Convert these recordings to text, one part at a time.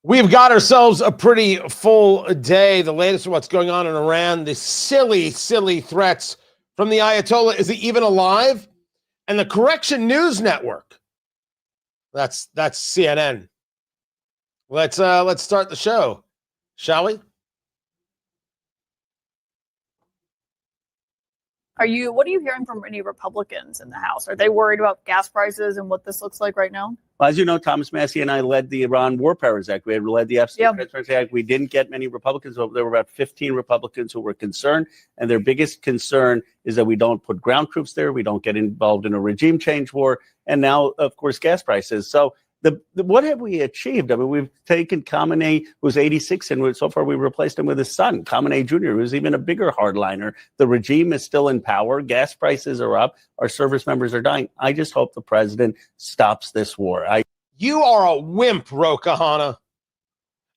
We've got ourselves a pretty full day. The latest of what's going on in Iran, the silly, silly threats from the Ayatollah. Is he even alive? And the Correction News Network. That's CNN. Let's start the show, shall we? What are you hearing from any Republicans in the House? Are they worried about gas prices and what this looks like right now? Well, as you know, Thomas Massie and I led the Iran War Powers Act. We had led the FCC Transparency Act. We didn't get many Republicans. There were about 15 Republicans who were concerned. And their biggest concern is that we don't put ground troops there. We don't get involved in a regime change war. And now, of course, gas prices. So what have we achieved? I mean, we've taken Khamenei, who's 86, and so far we replaced him with his son, Khamenei Jr., who's even a bigger hardliner. The regime is still in power. Gas prices are up. Our service members are dying. I just hope the president stops this war. You are a wimp, Ro Khanna.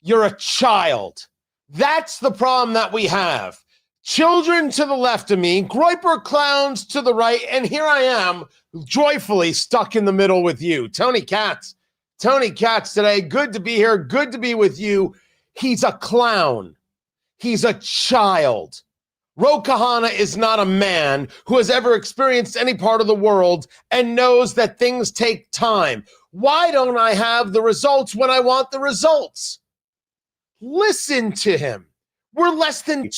You're a child. That's the problem that we have. Children to the left of me, Groyper clowns to the right, and here I am, joyfully stuck in the middle with you. Tony Katz today. Good to be here. Good to be with you. He's a clown. He's a child. Ro Khanna is not a man who has ever experienced any part of the world and knows that things take time. Why don't I have the results when I want the results? Listen to him. We're less than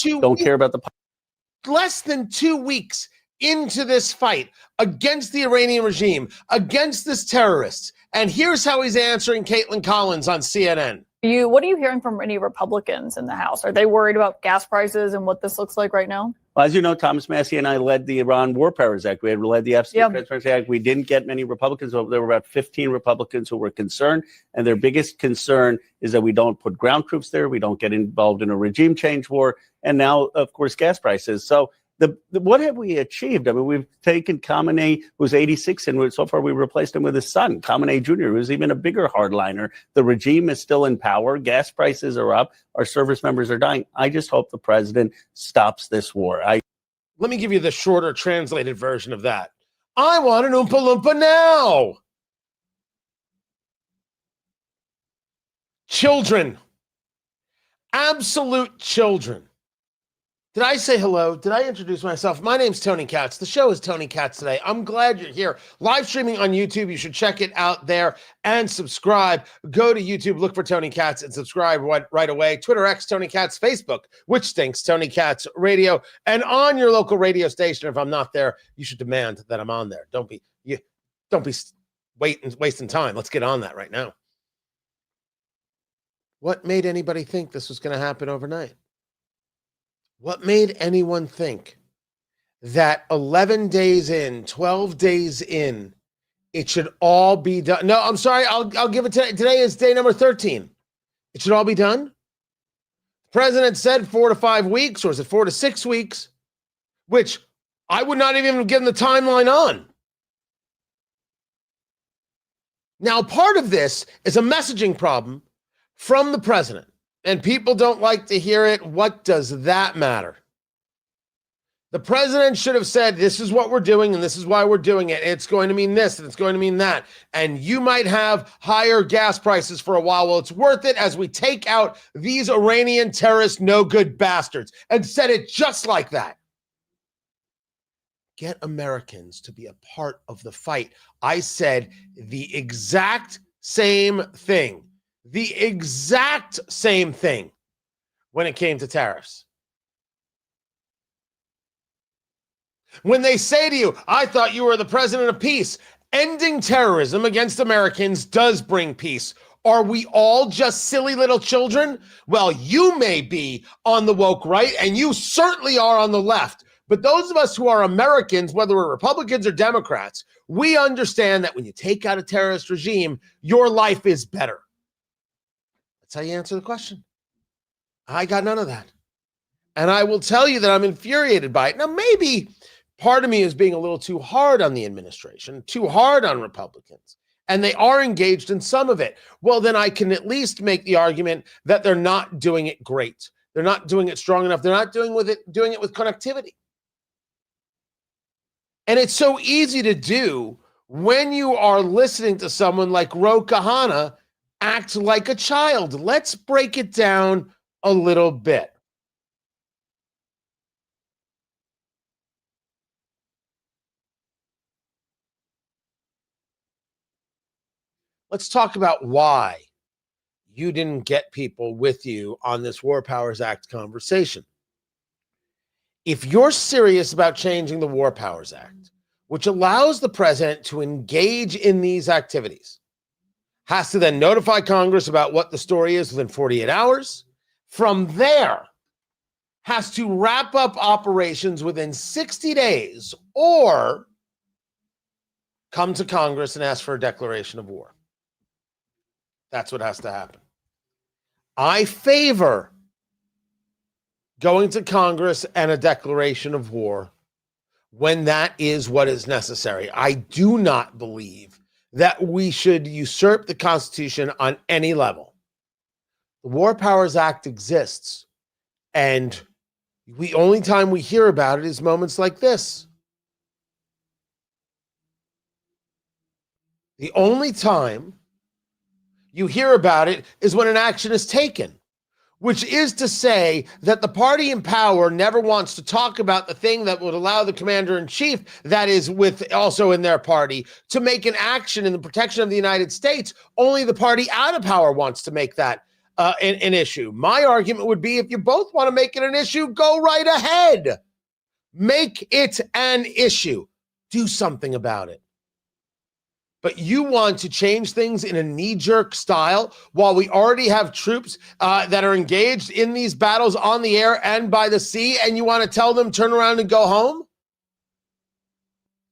less than 2 weeks into this fight against the Iranian regime, against this terrorist. And here's how he's answering Caitlin Collins on CNN. What are you hearing from any Republicans in the House? Are they worried about gas prices and what this looks like right now? Well, as you know, Thomas Massie and I led the Iran War Powers Act. We had led the FCC Transparency Act. We didn't get many Republicans. There were about 15 Republicans who were concerned. And their biggest concern is that we don't put ground troops there. We don't get involved in a regime change war. And now, of course, gas prices. So what have we achieved? I mean, we've taken Khamenei, who's 86, and so far we replaced him with his son, Khamenei Jr., who's even a bigger hardliner. The regime is still in power. Gas prices are up. Our service members are dying. I just hope the president stops this war. Let me give you the shorter translated version of that. I want an Oompa Loompa now. Children. Absolute children. Did I say hello? Did I introduce myself? My name's Tony Katz. The show is Tony Katz Today. I'm glad you're here. Live streaming on YouTube. You should check it out there and subscribe. Go to YouTube, look for Tony Katz and subscribe right away. Twitter X, Tony Katz, Facebook, which stinks, Tony Katz Radio, and on your local radio station. If I'm not there, you should demand that I'm on there. Don't be wasting time. Let's get on that right now. What made anybody think this was going to happen overnight? What made anyone think that 11 days in, 12 days in, it should all be done? No, I'm sorry. I'll give it today. Today is day number 13. It should all be done. The president said 4 to 5 weeks, or is it 4 to 6 weeks? Which I would not even give the timeline on. Now, part of this is a messaging problem from the president. And people don't like to hear it. What does that matter? The president should have said, this is what we're doing, and this is why we're doing it. It's going to mean this, and it's going to mean that. And you might have higher gas prices for a while. Well, it's worth it as we take out these Iranian terrorist no-good bastards. And said it just like that. Get Americans to be a part of the fight. I said the exact same thing. The exact same thing when it came to tariffs. When they say to you, I thought you were the president of peace, ending terrorism against Americans does bring peace. Are we all just silly little children? Well, you may be on the woke right, and you certainly are on the left. But those of us who are Americans, whether we're Republicans or Democrats, we understand that when you take out a terrorist regime, your life is better. That's how you answer the question. I got none of that. And I will tell you that I'm infuriated by it. Now, maybe part of me is being a little too hard on the administration, too hard on Republicans, and they are engaged in some of it. Well, then I can at least make the argument that they're not doing it great. They're not doing it strong enough. They're not doing it with connectivity. And it's so easy to do when you are listening to someone like Ro Khanna act like a child. Let's break it down a little bit. Let's talk about why you didn't get people with you on this War Powers Act conversation. If you're serious about changing the War Powers Act, which allows the president to engage in these activities, has to then notify Congress about what the story is within 48 hours, from there, has to wrap up operations within 60 days or come to Congress and ask for a declaration of war. That's what has to happen. I favor going to Congress and a declaration of war when that is what is necessary. I do not believe that we should usurp the Constitution on any level. The War Powers Act exists, and the only time we hear about it is moments like this. The only time you hear about it is when an action is taken, which is to say that the party in power never wants to talk about the thing that would allow the commander-in-chief that is with also in their party to make an action in the protection of the United States. Only the party out of power wants to make that an issue. My argument would be if you both want to make it an issue, go right ahead. Make it an issue. Do something about it. But you want to change things in a knee-jerk style while we already have troops that are engaged in these battles on the air and by the sea, and you want to tell them turn around and go home?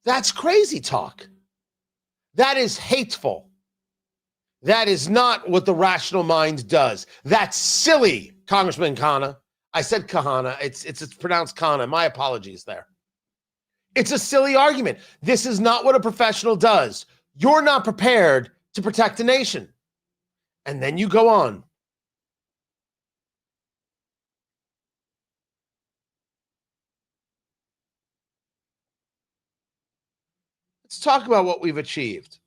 That's crazy talk. That is hateful. That is not what the rational mind does. That's silly, Congressman Khanna. I said Kahana. It's pronounced Khanna. My apologies there. It's a silly argument. This is not what a professional does. You're not prepared to protect a nation. And then you go on. Let's talk about what we've achieved.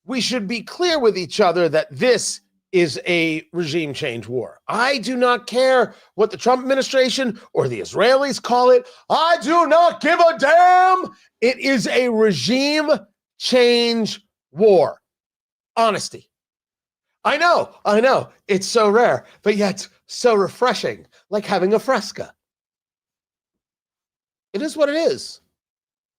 We should be clear with each other that this is a regime change war. I do not care what the Trump administration or the Israelis call it. I do not give a damn. It is a regime change war. Honesty. I know. It's so rare, but yet so refreshing, like having a Fresca. It is what it is.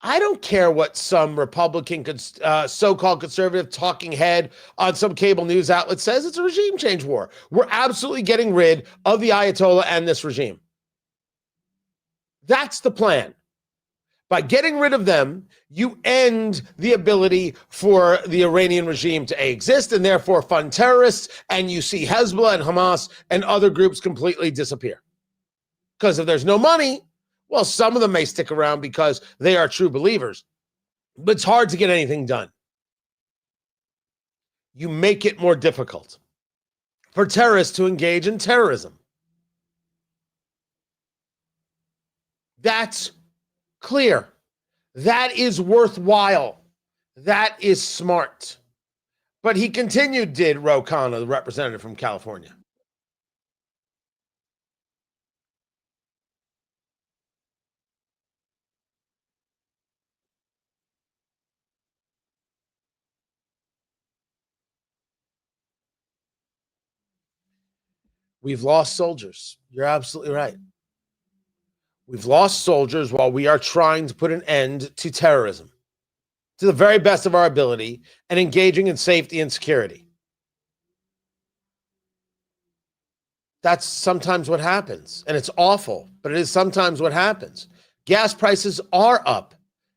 I don't care what some Republican, so-called conservative talking head on some cable news outlet says. It's a regime change war. We're absolutely getting rid of the Ayatollah and this regime. That's the plan. By getting rid of them, you end the ability for the Iranian regime to exist and therefore fund terrorists, and you see Hezbollah and Hamas and other groups completely disappear. Because if there's no money, well, some of them may stick around because they are true believers, but it's hard to get anything done. You make it more difficult for terrorists to engage in terrorism. That's clear. That is worthwhile. That is smart. But he continued, did Ro Khanna, the representative from California. We've lost soldiers. You're absolutely right. We've lost soldiers while we are trying to put an end to terrorism to the very best of our ability and engaging in safety and security. That's sometimes what happens, and it's awful, but it is sometimes what happens. Gas prices are up.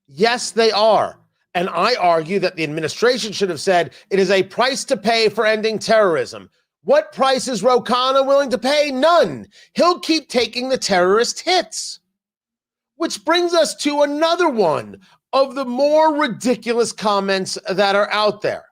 Yes, they are. And I argue that the administration should have said it is a price to pay for ending terrorism. What price is Ro Khanna willing to pay? None. He'll keep taking the terrorist hits. Which brings us to another one of the more ridiculous comments that are out there.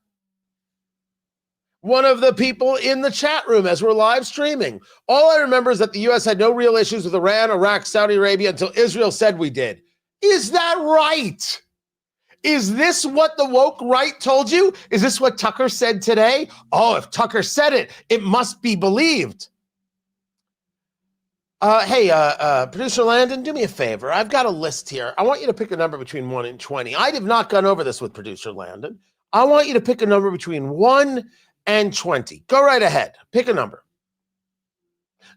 One of the people in the chat room as we're live streaming. All I remember is that the U.S. had no real issues with Iran, Iraq, Saudi Arabia until Israel said we did. Is that right? Is this what the woke right told you? Is this what Tucker said today? Oh, if Tucker said it, it must be believed. Hey, producer Landon, do me a favor. I've got a list here. I want you to pick a number between 1 and 20. I have not gone over this with producer Landon. I want you to pick a number between 1 and 20. Go right ahead. Pick a number.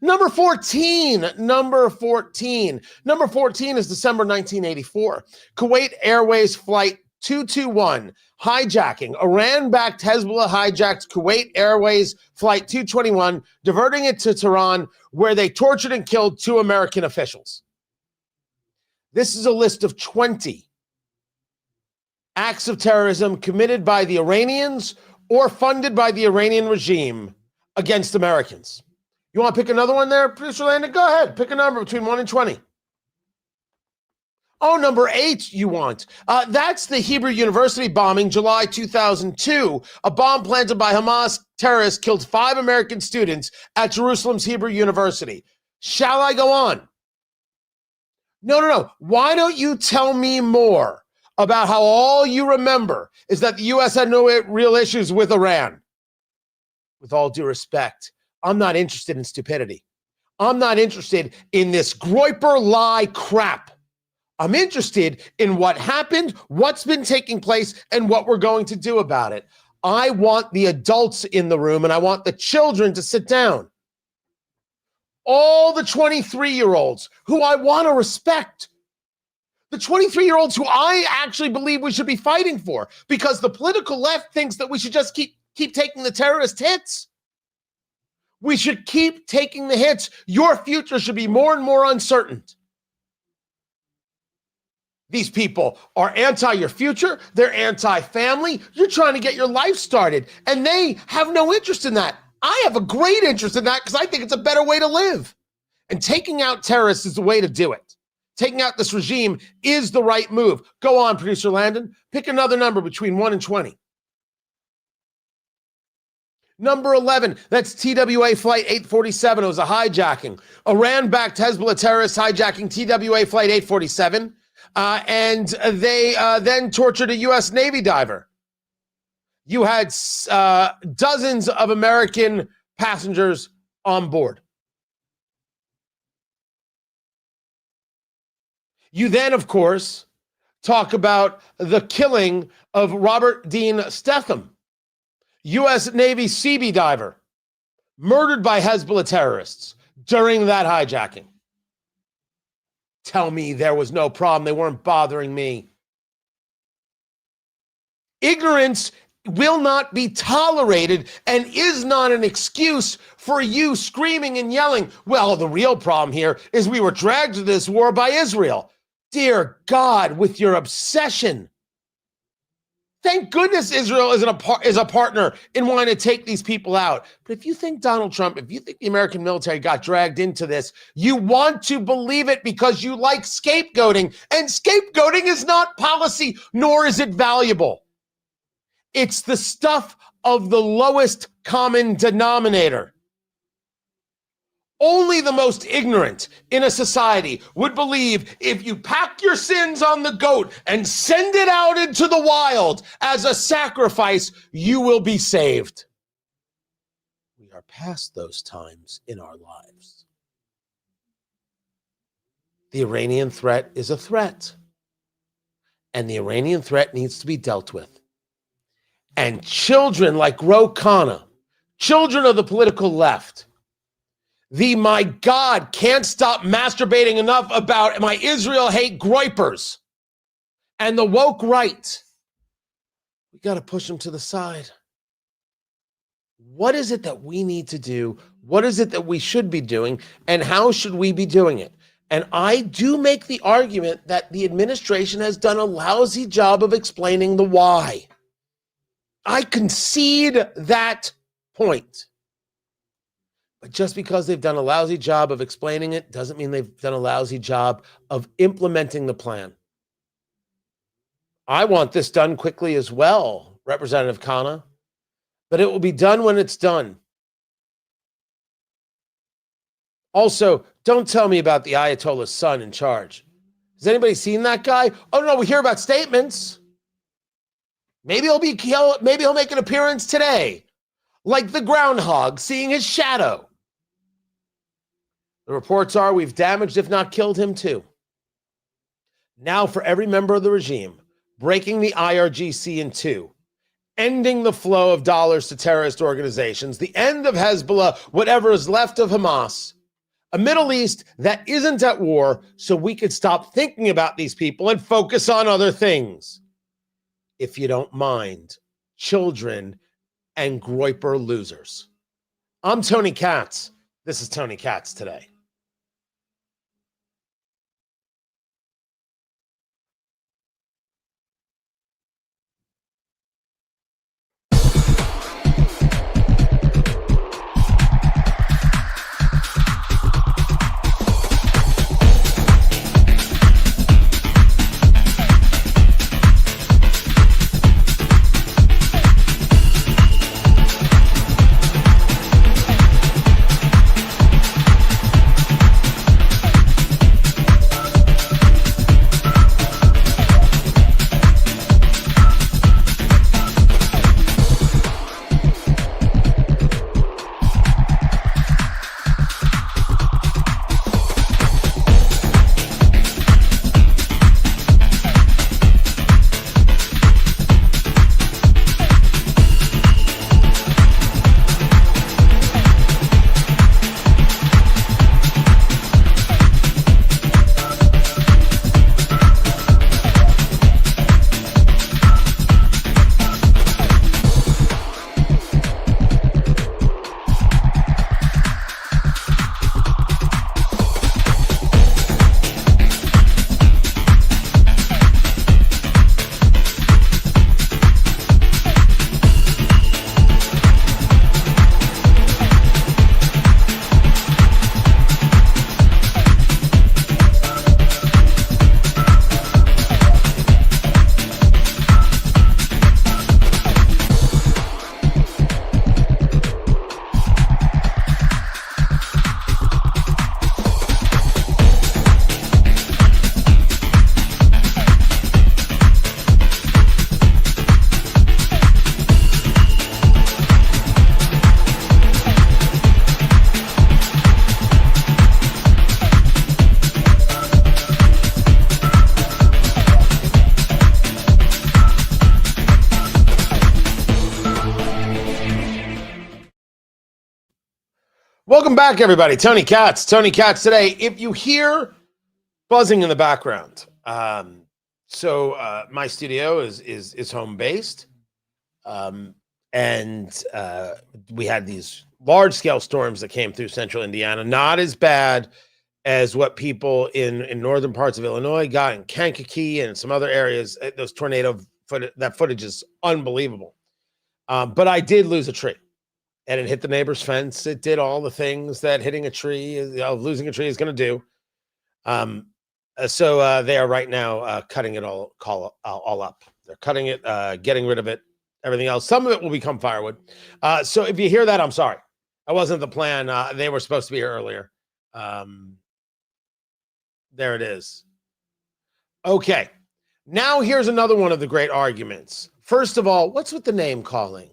Number 14. Number 14 is December 1984. Kuwait Airways Flight 221, hijacking. Iran-backed Hezbollah hijacked Kuwait Airways Flight 221, diverting it to Tehran, where they tortured and killed 2 American officials. This is a list of 20 acts of terrorism committed by the Iranians or funded by the Iranian regime against Americans. You want to pick another one there, producer Landon? Go ahead. Pick a number between 1 and 20. Oh, number 8 you want. That's the Hebrew University bombing, July 2002. A bomb planted by Hamas terrorists killed 5 American students at Jerusalem's Hebrew University. Shall I go on? No. Why don't you tell me more about how all you remember is that the U.S. had no real issues with Iran? With all due respect, I'm not interested in stupidity. I'm not interested in this Groyper lie crap. I'm interested in what happened, what's been taking place, and what we're going to do about it. I want the adults in the room, and I want the children to sit down. All the 23-year-olds who I want to respect. The 23-year-olds who I actually believe we should be fighting for, because the political left thinks that we should just keep taking the terrorist hits. We should keep taking the hits. Your future should be more and more uncertain. These people are anti your future. They're anti-family. You're trying to get your life started, and they have no interest in that. I have a great interest in that because I think it's a better way to live. And taking out terrorists is the way to do it. Taking out this regime is the right move. Go on, producer Landon. Pick another number between 1 and 20. Number 11, that's TWA Flight 847. It was a hijacking. Iran-backed Hezbollah terrorists hijacking TWA Flight 847. And they then tortured a U.S. Navy diver. You had dozens of American passengers on board. You then, of course, talk about the killing of Robert Dean Stetham, U.S. Navy Seabee diver, murdered by Hezbollah terrorists during that hijacking. Tell me there was no problem. They weren't bothering me. Ignorance will not be tolerated and is not an excuse for you screaming and yelling, well, the real problem here is we were dragged to this war by Israel. Dear God, with your obsession. Thank goodness Israel is a partner in wanting to take these people out. But if you think Donald Trump, if you think the American military got dragged into this, you want to believe it because you like scapegoating. And scapegoating is not policy, nor is it valuable. It's the stuff of the lowest common denominator. Only the most ignorant in a society would believe if you pack your sins on the goat and send it out into the wild as a sacrifice, you will be saved. We are past those times in our lives. The Iranian threat is a threat, and the Iranian threat needs to be dealt with. And children like Ro Khanna, children of the political left, the my God can't stop masturbating enough about my Israel hate groypers and the woke right. We got to push them to the side. What is it that we need to do? What is it that we should be doing? And how should we be doing it? And I do make the argument that the administration has done a lousy job of explaining the why. I concede that point. But just because they've done a lousy job of explaining it doesn't mean they've done a lousy job of implementing the plan. I want this done quickly as well, Representative Khanna, but it will be done when it's done. Also, don't tell me about the Ayatollah's son in charge. Has anybody seen that guy? Oh, no, we hear about statements. Maybe he'll make an appearance today, like the groundhog seeing his shadow. The reports are we've damaged, if not killed him too. Now for every member of the regime, breaking the IRGC in two, ending the flow of dollars to terrorist organizations, the end of Hezbollah, whatever is left of Hamas, a Middle East that isn't at war, so we could stop thinking about these people and focus on other things. If you don't mind, children and Groyper losers. I'm Tony Katz. This is Tony Katz Today. Welcome back, everybody. Tony Katz Today. If you hear buzzing in the background, my studio is home based, and we had these large scale storms that came through central Indiana. Not as bad as what people in northern parts of Illinois got in Kankakee and some other areas. Those tornado footage is unbelievable. But I did lose a tree. And it hit the neighbor's fence. It did all the things that hitting a tree, losing a tree is going to do. So they are right now cutting it all up. They're cutting it, getting rid of it, everything else. Some of it will become firewood. So if you hear that, I'm sorry. That wasn't the plan. They were supposed to be here earlier. There it is. Okay. Now here's another one of the great arguments. First of all, what's with the name calling?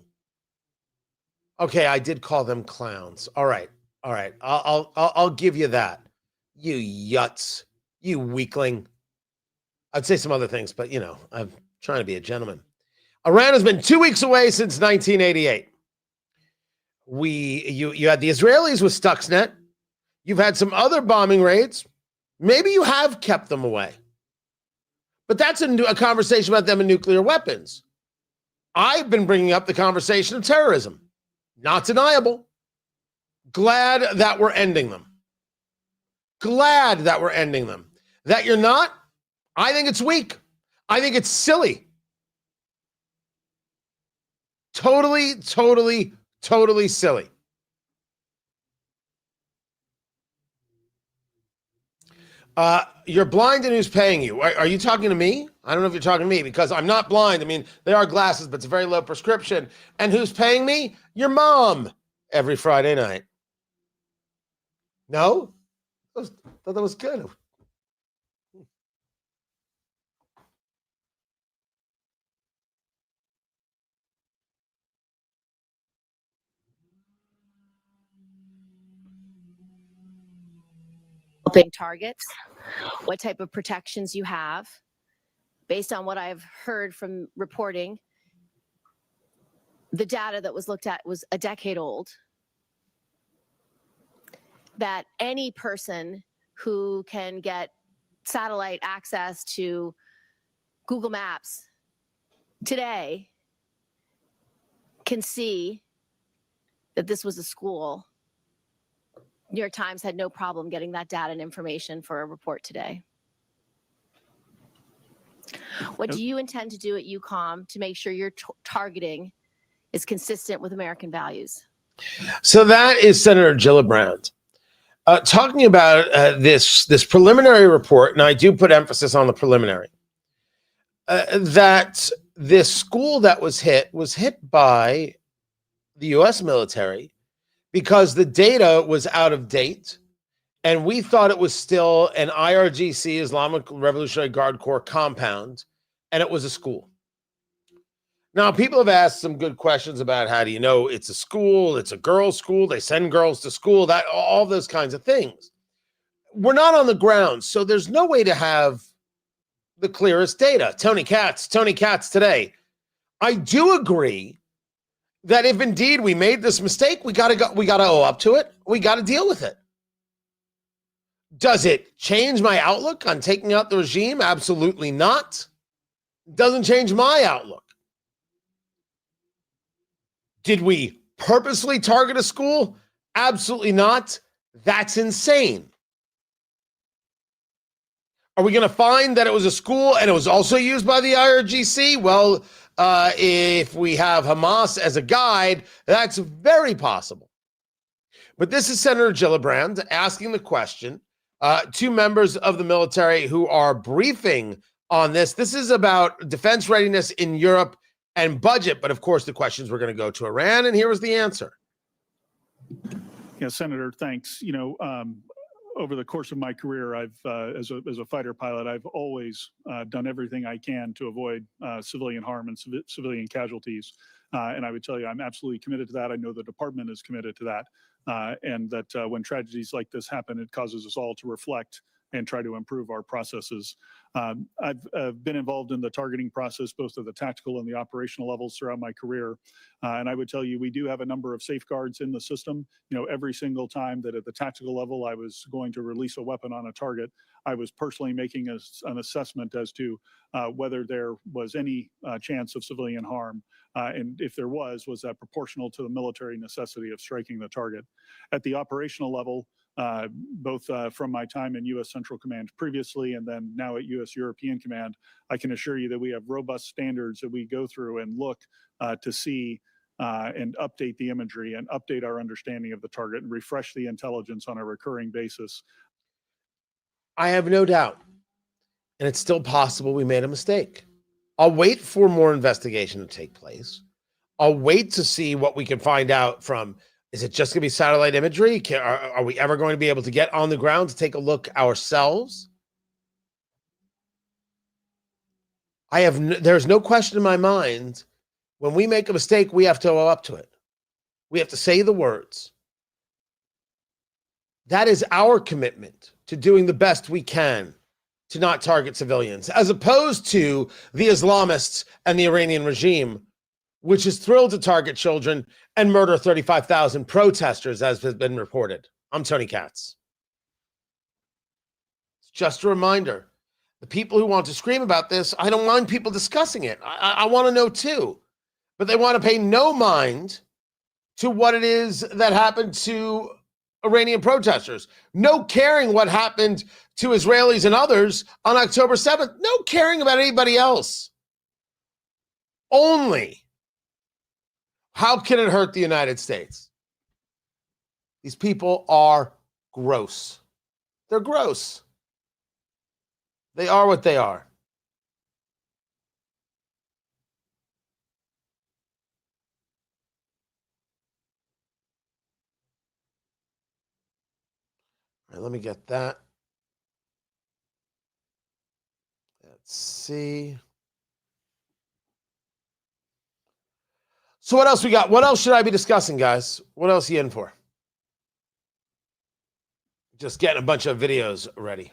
Okay, I did call them clowns. All right. I'll give you that. You yuts, you weakling. I'd say some other things, but I'm trying to be a gentleman. Iran has been 2 weeks away since 1988. You had the Israelis with Stuxnet. You've had some other bombing raids. Maybe you have kept them away, but that's a conversation about them and nuclear weapons. I've been bringing up the conversation of terrorism. Not deniable. Glad that we're ending them. That you're not, I think it's weak. I think it's silly. Totally silly. You're blind and who's paying you? Are you talking to me? I don't know if you're talking to me because I'm not blind. I mean, they are glasses, but it's a very low prescription. And who's paying me? Your mom every Friday night. No? I thought that was good. targets, what type of protections you have. Based on what I've heard from reporting, the data that was looked at was a decade old. That any person who can get satellite access to Google Maps today can see that this was a school. New York Times had no problem getting that data and information for a report today. What do you intend to do at UCOM to make sure your targeting is consistent with American values? So that is Senator Gillibrand talking about this preliminary report, and I do put emphasis on the preliminary, that this school that was hit by the U.S. military because the data was out of date, and we thought it was still an IRGC, Islamic Revolutionary Guard Corps compound, and it was a school. Now, people have asked some good questions about how do you know it's a school, it's a girls' school, they send girls to school, that all those kinds of things. We're not on the ground, so there's no way to have the clearest data. Tony Katz today. I do agree that if indeed we made this mistake, we gotta owe up to it. We gotta deal with it. Does it change my outlook on taking out the regime? Absolutely not. Doesn't change my outlook. Did we purposely target a school? Absolutely not. That's insane. Are we going to find that it was a school and it was also used by the IRGC? Well, if we have Hamas as a guide, that's very possible. But this is Senator Gillibrand asking the question to members of the military who are briefing on this. This is about defense readiness in Europe and budget. But of course, the questions were going to go to Iran. And here was the answer. Yeah, Senator, thanks. Over the course of my career, I've as a fighter pilot, I've always done everything I can to avoid civilian harm and civilian casualties. And I would tell you, I'm absolutely committed to that. I know the department is committed to that. And that when tragedies like this happen, it causes us all to reflect and try to improve our processes. I've been involved in the targeting process, both at the tactical and the operational levels throughout my career. And I would tell you, we do have a number of safeguards in the system. Every single time that at the tactical level, I was going to release a weapon on a target, I was personally making an assessment as to whether there was any chance of civilian harm. And if there was that proportional to the military necessity of striking the target? At the operational level, both from my time in U.S. Central Command previously and then now at U.S. European Command, I can assure you that we have robust standards that we go through and look to see and update the imagery and update our understanding of the target and refresh the intelligence on a recurring basis. I have no doubt. And it's still possible we made a mistake. I'll wait for more investigation to take place. I'll wait to see what we can find out from. Is it just going to be satellite imagery? Are we ever going to be able to get on the ground to take a look ourselves? There's no question in my mind, when we make a mistake, we have to owe up to it. We have to say the words. That is our commitment to doing the best we can to not target civilians, as opposed to the Islamists and the Iranian regime, which is thrilled to target children and murder 35,000 protesters, as has been reported. I'm Tony Katz. It's just a reminder. The people who want to scream about this, I don't mind people discussing it. I want to know too. But they want to pay no mind to what it is that happened to Iranian protesters. No caring what happened to Israelis and others on October 7th. No caring about anybody else. Only how can it hurt the United States? These people are gross. They're gross. They are what they are. All right, let me get that. Let's see. So what else we got? What else should I be discussing, guys? What else are you in for? Just getting a bunch of videos ready.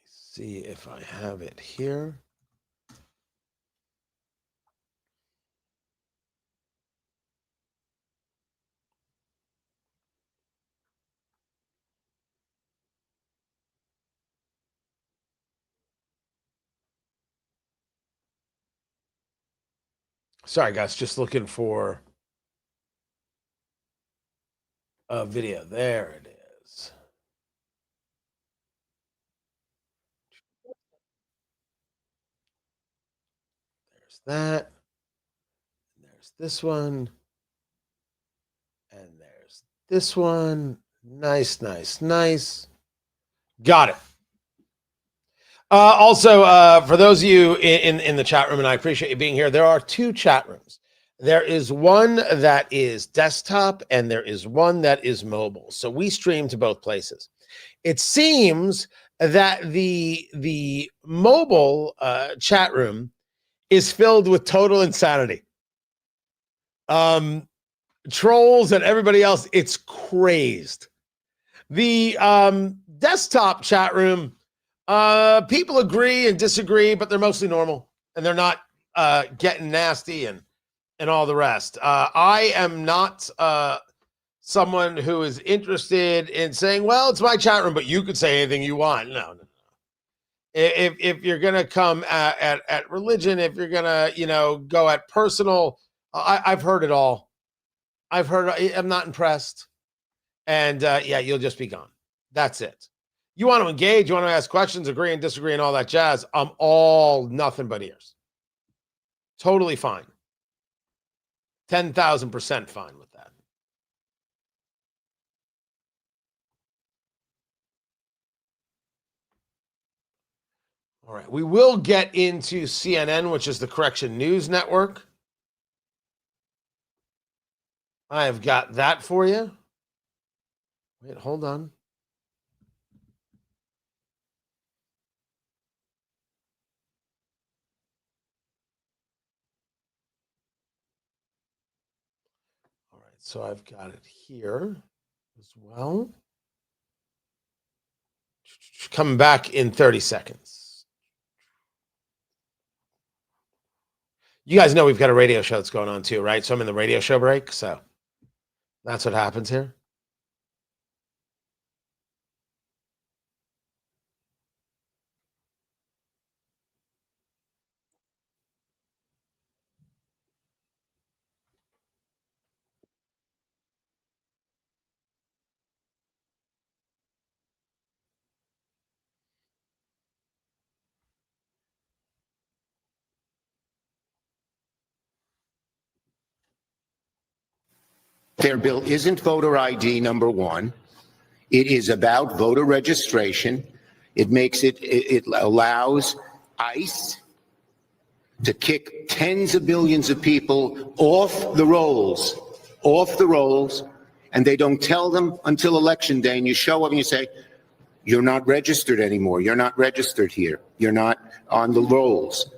See if I have it here. Sorry, guys, just looking for a video. There it is. There's that. There's this one. And there's this one. Nice, nice, nice. Got it. Also, for those of you in the chat room, and I appreciate you being here, there are two chat rooms. There is one that is desktop, and there is one that is mobile. So we stream to both places. It seems that the mobile chat room is filled with total insanity. Trolls and everybody else, it's crazed. The desktop chat room, people agree and disagree, but they're mostly normal, and they're not getting nasty and all the rest. I am not someone who is interested in saying, well, it's my chat room, but you could say anything you want. No. If you're gonna come at religion, if you're gonna go at personal, I've heard it all. I'm not impressed, and yeah, you'll just be gone. That's it. You want to engage, you want to ask questions, agree and disagree, and all that jazz. I'm all nothing but ears. Totally fine. 10,000% fine with that. All right, we will get into CNN, which is the Correction News Network. I have got that for you. Wait, hold on. All right, so I've got it here as well. Coming back in 30 seconds. You guys know we've got a radio show that's going on too, right? So I'm in the radio show break, so that's what happens here. Their bill isn't voter ID, number one. It is about voter registration. It allows ICE to kick tens of billions of people off the rolls, and they don't tell them until election day, and you show up and you say, you're not registered anymore. You're not registered here. You're not on the rolls.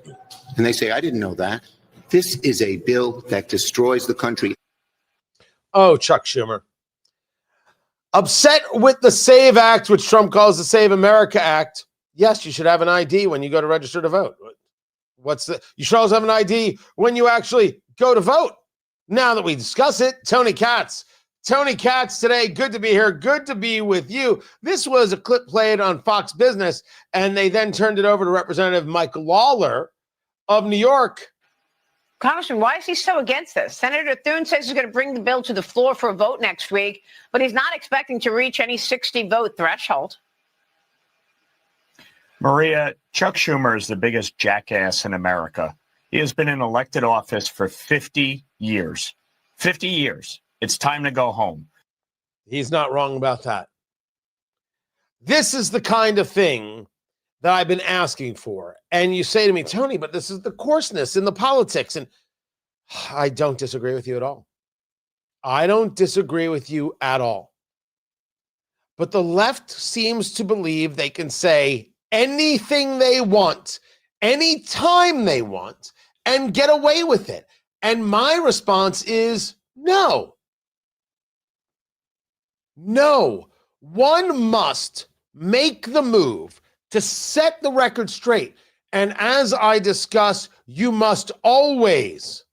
And they say, I didn't know that. This is a bill that destroys the country. Oh, Chuck Schumer. Upset with the SAVE Act, which Trump calls the Save America Act. Yes, you should have an ID when you go to register to vote. You should also have an ID when you actually go to vote. Now that we discuss it, Tony Katz. Tony Katz today, good to be here. Good to be with you. This was a clip played on Fox Business, and they then turned it over to Representative Mike Lawler of New York. Congressman, why is he so against this? Senator Thune says he's going to bring the bill to the floor for a vote next week, but he's not expecting to reach any 60-vote threshold. Maria, Chuck Schumer is the biggest jackass in America. He has been in elected office for 50 years. 50 years. It's time to go home. He's not wrong about that. This is the kind of thing that I've been asking for. And you say to me, Tony, but this is the coarseness in the politics. And I don't disagree with you at all. I don't disagree with you at all. But the left seems to believe they can say anything they want, anytime they want, and get away with it. And my response is no. No. One must make the move to set the record straight. And as I discuss, you must always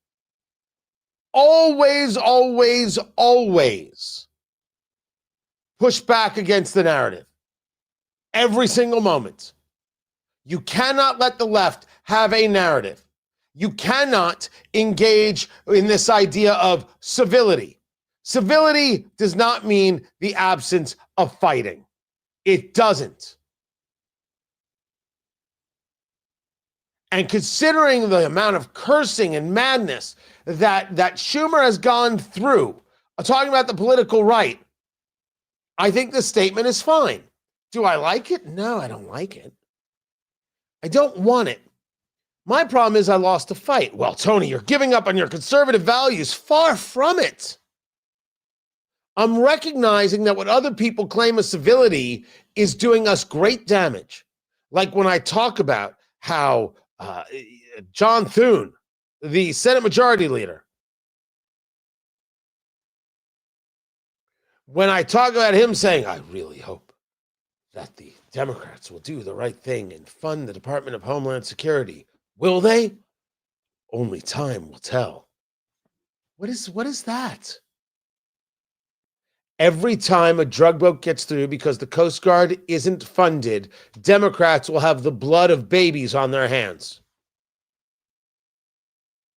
push back against the narrative. Every single moment. You cannot let the left have a narrative. You cannot engage in this idea of civility. Civility does not mean the absence of fighting. It doesn't. And considering the amount of cursing and madness that Schumer has gone through, talking about the political right, I think the statement is fine. Do I like it? No, I don't like it. I don't want it. My problem is I lost a fight. Well, Tony, you're giving up on your conservative values. Far from it. I'm recognizing that what other people claim as civility is doing us great damage. Like when I talk about how John Thune, the Senate Majority Leader, when I talk about him saying, I really hope that the Democrats will do the right thing and fund the Department of Homeland Security. Will they? Only time will tell. What is that? Every time a drug boat gets through because the Coast Guard isn't funded, Democrats will have the blood of babies on their hands.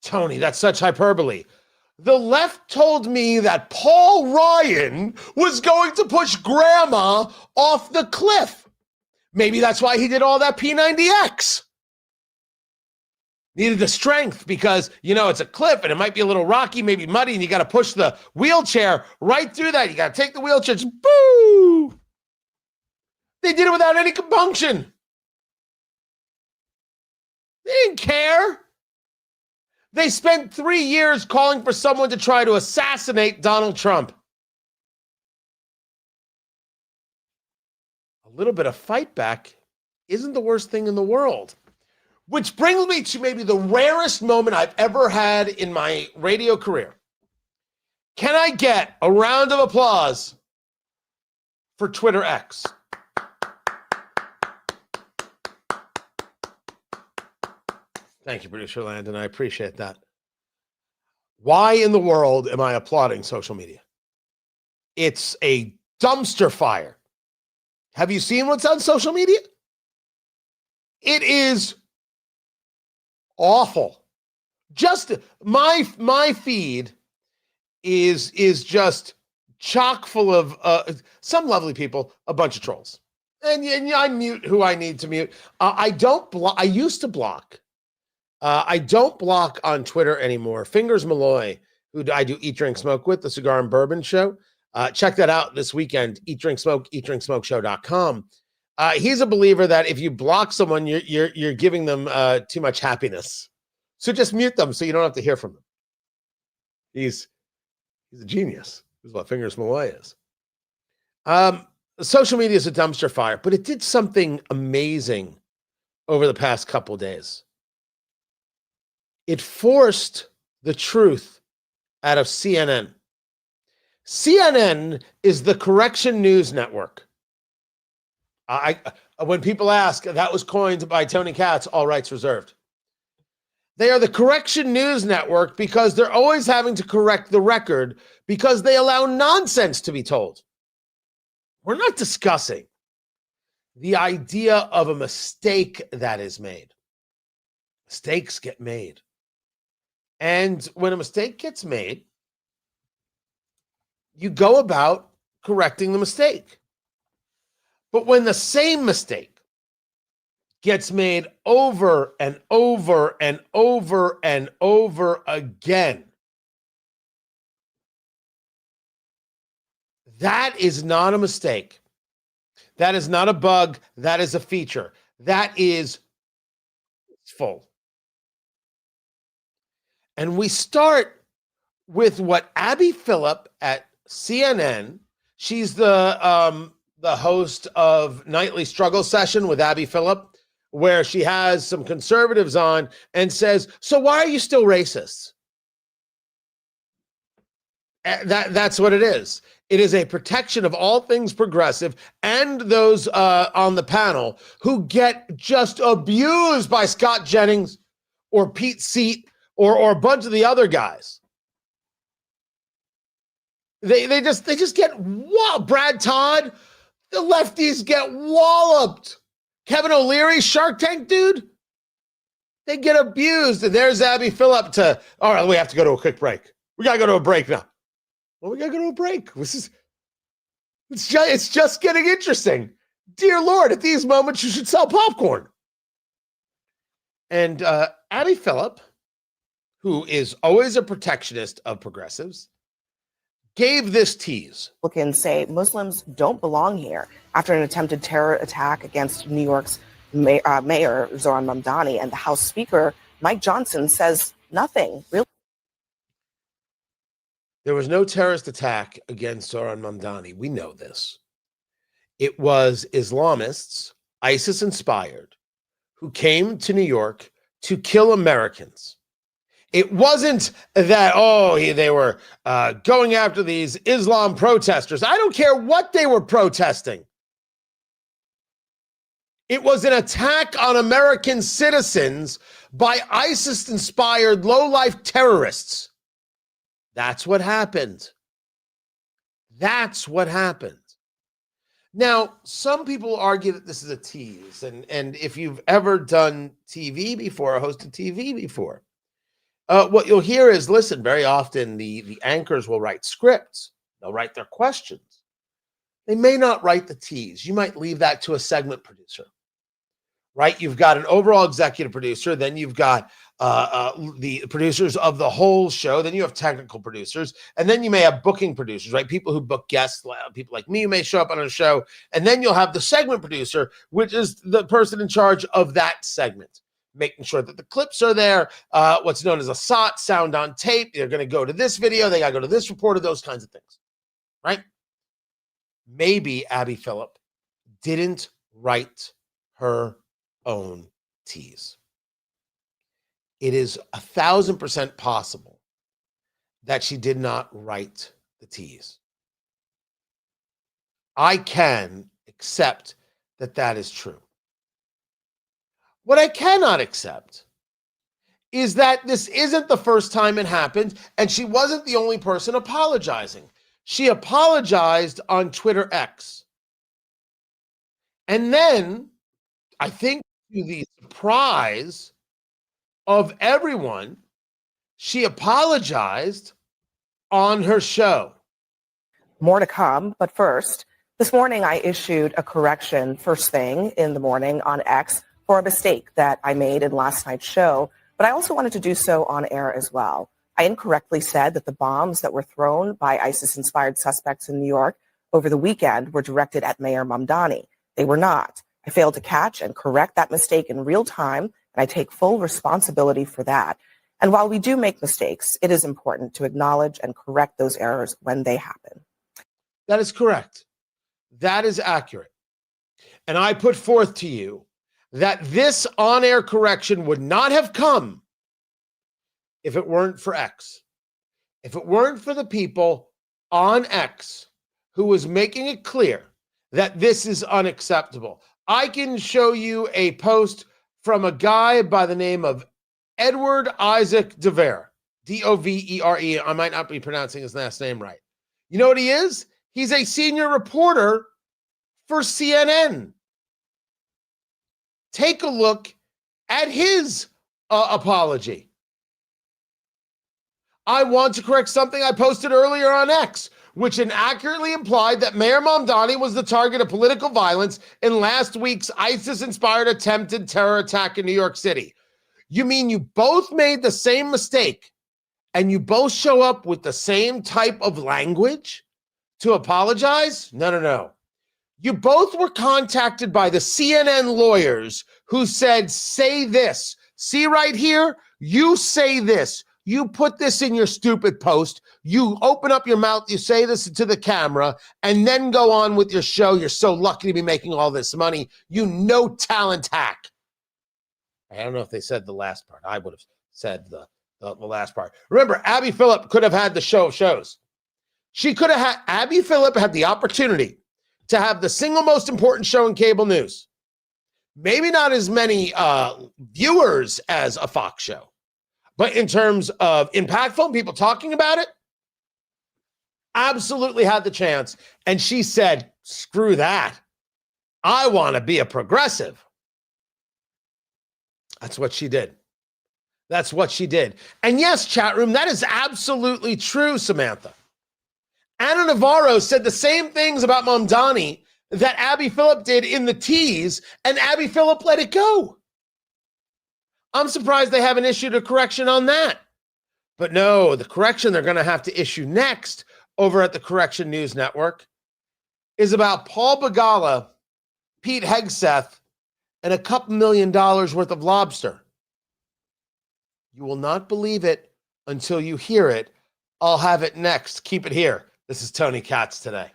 Tony, that's such hyperbole. The left told me that Paul Ryan was going to push grandma off the cliff. Maybe that's why he did all that P90X. Needed the strength because, it's a cliff and it might be a little rocky, maybe muddy, and you got to push the wheelchair right through that. You got to take the wheelchair, just boo! They did it without any compunction. They didn't care. They spent 3 years calling for someone to try to assassinate Donald Trump. A little bit of fight back isn't the worst thing in the world. Which brings me to maybe the rarest moment I've ever had in my radio career. Can I get a round of applause for Twitter X? Thank you, Producer Landon. I appreciate that. Why in the world am I applauding social media? It's a dumpster fire. Have you seen what's on social media? It is awful. Just my feed is just chock full of some lovely people, a bunch of trolls, and I mute who I need to mute. I don't block. I used to block. I don't block on Twitter anymore. Fingers Malloy, who I do Eat, Drink, Smoke with, the Cigar and Bourbon Show. Check that out this weekend. eatdrinksmokeshow.com. He's a believer that if you block someone, you're giving them too much happiness. So just mute them so you don't have to hear from them. He's a genius. Is what Fingers Malloy is. Social media is a dumpster fire, but it did something amazing over the past couple days. It forced the truth out of CNN. CNN is the correction news network. When people ask, that was coined by Tony Katz, all rights reserved. They are the correction news network because they're always having to correct the record because they allow nonsense to be told. We're not discussing the idea of a mistake that is made. Mistakes get made. And when a mistake gets made, you go about correcting the mistake. But when the same mistake gets made over and over and over and over again, that is not a mistake. That is not a bug. That is a feature. That is full. And we start with what Abby Phillip at CNN, she's the the host of Nightly Struggle Session with Abby Phillip, where she has some conservatives on and says, so why are you still racist? That's what it is. It is a protection of all things progressive and those on the panel who get just abused by Scott Jennings or Pete Seat or a bunch of the other guys. They just get Brad Todd. The lefties get walloped. Kevin O'Leary, Shark Tank dude. They get abused. And there's Abby Phillip to, all right, we have to go to a quick break. We got to go to a break now. Well, we got to go to a break. It's just getting interesting. Dear Lord, at these moments, you should sell popcorn. And Abby Phillip, who is always a protectionist of progressives, gave this tease. Republicans say Muslims don't belong here after an attempted terror attack against New York's Mayor Zohran Mamdani, and the House Speaker Mike Johnson says nothing. Really, there was no terrorist attack against Zohran Mamdani. We know this. It was Islamists, ISIS-inspired, who came to New York to kill Americans. It wasn't that, they were going after these Islam protesters. I don't care what they were protesting. It was an attack on American citizens by ISIS-inspired low-life terrorists. That's what happened. That's what happened. Now, some people argue that this is a tease. And if you've ever done TV before or hosted TV before, what you'll hear is, listen, very often the anchors will write scripts. They'll write their questions. They may not write the tease. You might leave that to a segment producer, right? You've got an overall executive producer. Then you've got the producers of the whole show. Then you have technical producers. And then you may have booking producers, right? People who book guests, people like me who may show up on a show. And then you'll have the segment producer, which is the person in charge of that segment, making sure that the clips are there, what's known as a SOT, sound on tape. They're going to go to this video. They got to go to this reporter, those kinds of things, right? Maybe Abby Phillip didn't write her own tease. It is 1,000% possible that she did not write the tease. I can accept that that is true. What I cannot accept is that this isn't the first time it happened, and she wasn't the only person apologizing. She apologized on Twitter X. And then, I think to the surprise of everyone, she apologized on her show. more to come. But first, this morning I issued a correction first thing in the morning on X for a mistake that I made in last night's show. But I also wanted to do so on air as well. I incorrectly said that the bombs that were thrown by ISIS-inspired suspects in New York over the weekend were directed at Mayor Mamdani. They were not. I failed to catch and correct that mistake in real time, and I take full responsibility for that. And while we do make mistakes, it is important to acknowledge and correct those errors when they happen. That is correct. That is accurate. And I put forth to you that this on-air correction would not have come if it weren't for X. If it weren't for the people on X who was making it clear that this is unacceptable. I can show you a post from a guy by the name of Edward Isaac Devere, D-O-V-E-R-E. I might not be pronouncing his last name right. You know what he is? He's a senior reporter for CNN. Take a look at his apology. I want to correct something I posted earlier on X, which inaccurately implied that Mayor Mamdani was the target of political violence in last week's ISIS-inspired attempted terror attack in New York City. You mean you both made the same mistake and you both show up with the same type of language to apologize? No. You both were contacted by the CNN lawyers who said, say this. See right here? You say this. You put this in your stupid post. You open up your mouth, you say this to the camera, and then go on with your show. You're so lucky to be making all this money. You no talent hack. I don't know if they said the last part. I would have said the last part. Remember, Abby Phillip could have had the show of shows. She could have had, Abby Phillip had the opportunity to have the single most important show in cable news. Maybe not as many viewers as a Fox show, but in terms of impactful, people talking about it, absolutely had the chance. And she said, screw that. I want to be a progressive. That's what she did. That's what she did. And yes, chat room, that is absolutely true, Samantha. Anna Navarro said the same things about Mamdani that Abby Phillip did in the tease, and Abby Phillip let it go. I'm surprised they haven't issued a correction on that. But no, the correction they're going to have to issue next over at the Correction News Network is about Paul Begala, Pete Hegseth, and a couple $1 million worth of lobster. You will not believe it until you hear it. I'll have it next. Keep it here. This is Tony Katz today.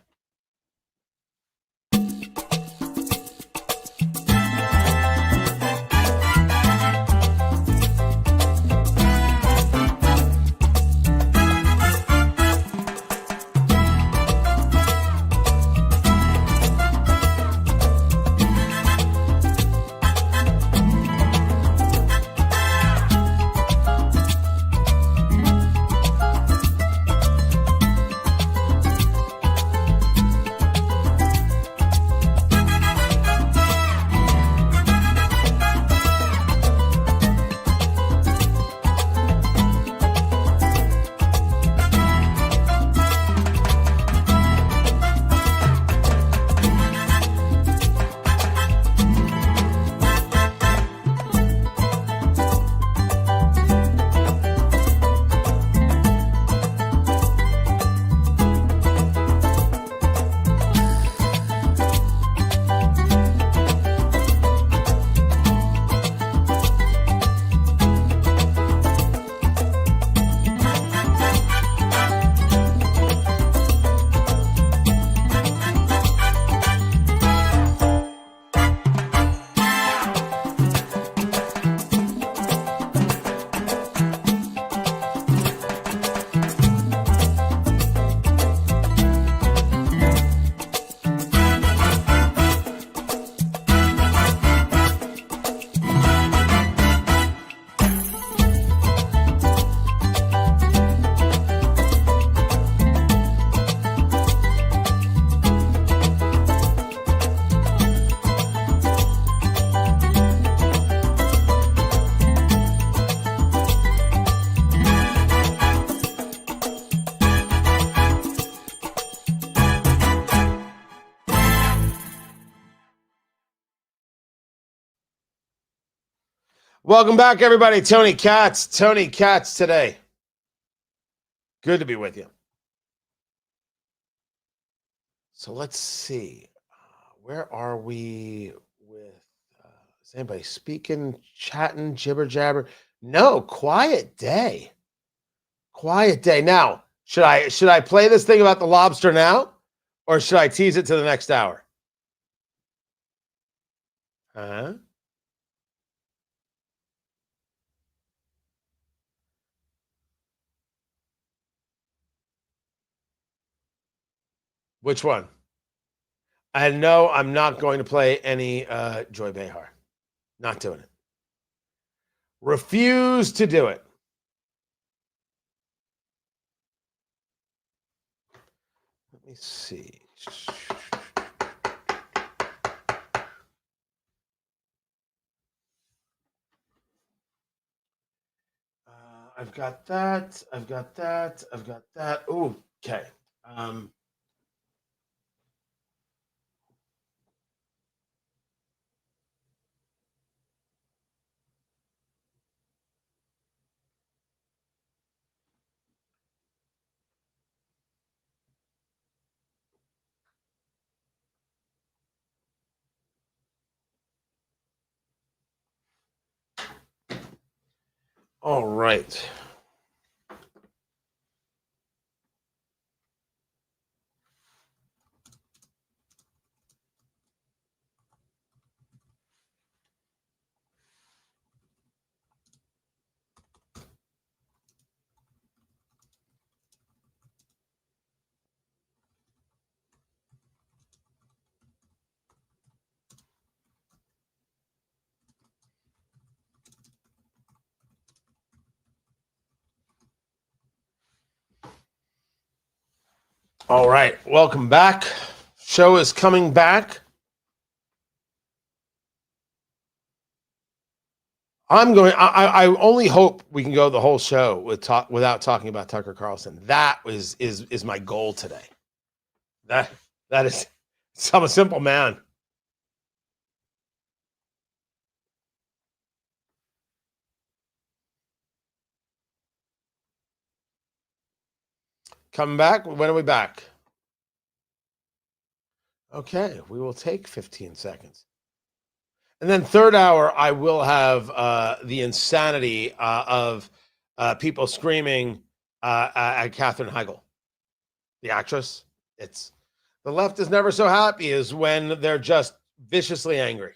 Welcome back, everybody. Tony Katz today. Good to be with you. So let's see. Where are we with, is anybody speaking, chatting, jibber jabber? No, quiet day. Quiet day. Now, should I play this thing about the lobster now, or should I tease it to the next hour? Huh? Which one? I know I'm not going to play any Joy Behar. Not doing it. Refuse to do it. Let me see. I've got that. Ooh, okay. All right. All right, welcome back. Show is coming back. I only hope we can go the whole show without talking about Tucker Carlson. That is my goal today. That is, I'm a simple man. Coming back. When are we back? Okay, we will take 15 seconds. And then third hour, I will have the insanity of people screaming at Katherine Heigl, the actress. It's the left is never so happy as when they're just viciously angry.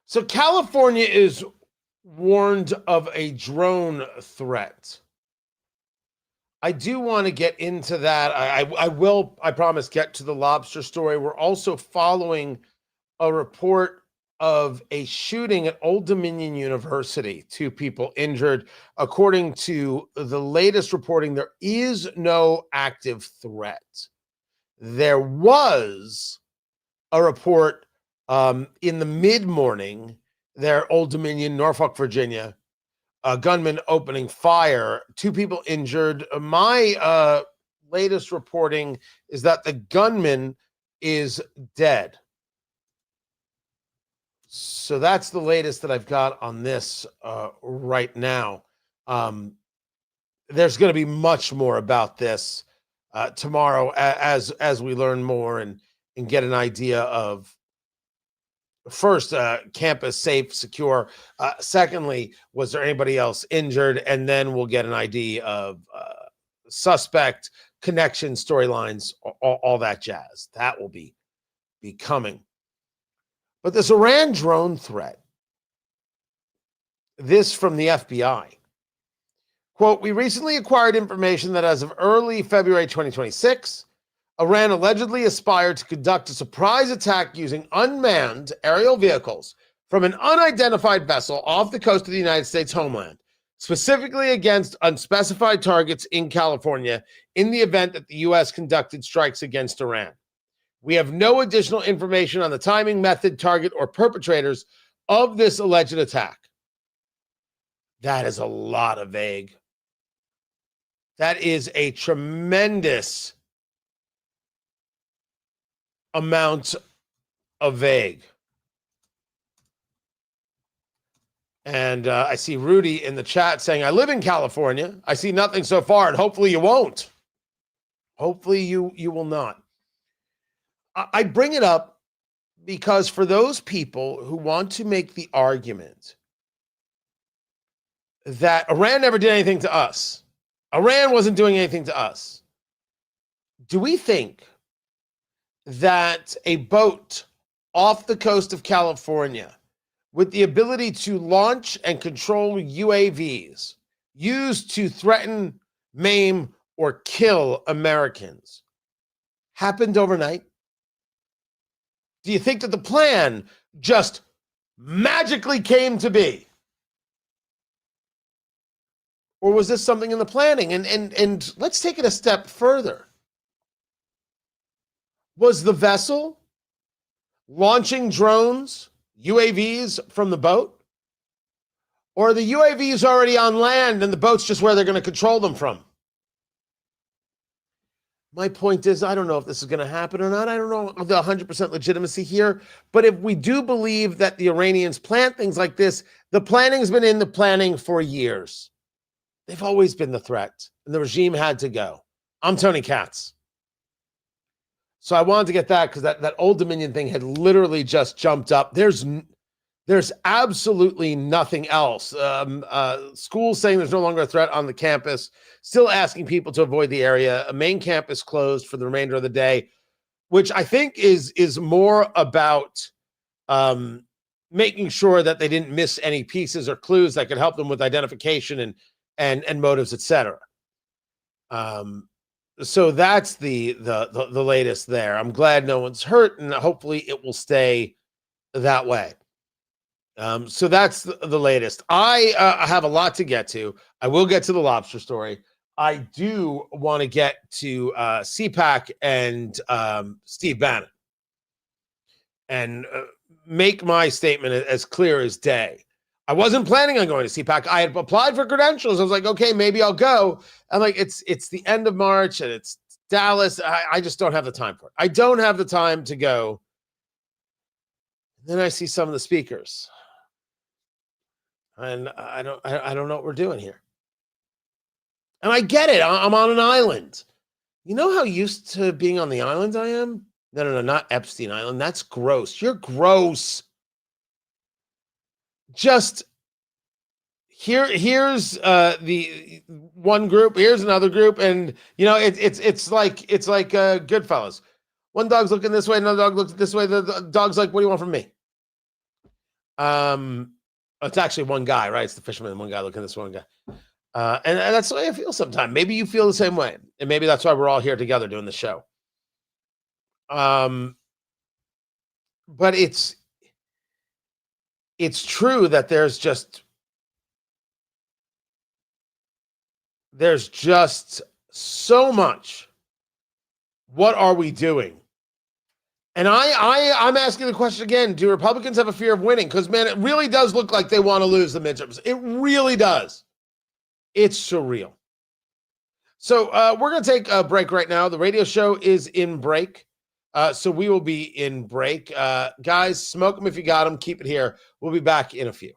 So California is warned of a drone threat. I do want to get into that. I will, I promise, get to the lobster story. We're also following a report of a shooting at Old Dominion University. 2 people injured. According to the latest reporting, there is no active threat. There was a report in the mid-morning there, Old Dominion, Norfolk, Virginia, a gunman opening fire, 2 people injured. My latest reporting is that the gunman is dead. So that's the latest that I've got on this right now. There's going to be much more about this tomorrow as we learn more and get an idea of, first, campus safe, secure. Secondly, was there anybody else injured? And then we'll get an idea of suspect, connection, storylines, all that jazz. That will be coming. But this Iran drone threat, this from the FBI. Quote, we recently acquired information that as of early February 2026, Iran allegedly aspired to conduct a surprise attack using unmanned aerial vehicles from an unidentified vessel off the coast of the United States homeland, specifically against unspecified targets in California in the event that the U.S. conducted strikes against Iran. We have no additional information on the timing, method, target, or perpetrators of this alleged attack. That is a lot of vague. That is a tremendous amount of vague. And I see Rudy in the chat saying, I live in California. I see nothing so far, and hopefully you won't. Hopefully you will not. I bring it up because for those people who want to make the argument that Iran never did anything to us, Iran wasn't doing anything to us, do we think that a boat off the coast of California with the ability to launch and control UAVs used to threaten, maim, or kill Americans happened overnight? Do you think that the plan just magically came to be? Or was this something in the planning? And let's take it a step further. Was the vessel launching drones, UAVs from the boat? Or are the UAVs already on land and the boat's just where they're going to control them from? My point is, I don't know if this is going to happen or not. I don't know the 100% legitimacy here. But if we do believe that the Iranians plant things like this, the planning's been in the planning for years. They've always been the threat, and the regime had to go. I'm Tony Katz. So I wanted to get that because that Old Dominion thing had literally just jumped up. There's absolutely nothing else. Schools saying there's no longer a threat on the campus, still asking people to avoid the area. A main campus closed for the remainder of the day, which I think is more about making sure that they didn't miss any pieces or clues that could help them with identification and motives, etc. so that's the latest there. I'm glad no one's hurt, and hopefully it will stay that way. So that's the latest. I have a lot to get to. I will get to the lobster story. I do want to get to CPAC and Steve Bannon and make my statement as clear as day. I wasn't planning on going to CPAC. I had applied for credentials. I was like, okay, maybe I'll go. I'm like, it's the end of March and it's Dallas. I just don't have the time for it. I don't have the time to go. Then I see some of the speakers, and I don't know what we're doing here. And I get it. I'm on an island. You know how used to being on the island I am? No, not Epstein Island. That's gross. You're gross. Just here's the one group, here's another group, and it's like Goodfellas. One dog's looking this way, another dog looks this way. The dog's like, "What do you want from me?" It's actually one guy, right? It's the fisherman, one guy looking at this one guy. And that's the way I feel sometimes. Maybe you feel the same way. And maybe that's why we're all here together doing the show. But it's true that there's just so much. What are we doing? And I'm asking the question again, do Republicans have a fear of winning? Because, man, it really does look like they want to lose the midterms. It really does. It's surreal. So we're going to take a break right now. The radio show is in break. So we will be in break. Guys, smoke them if you got them. Keep it here. We'll be back in a few.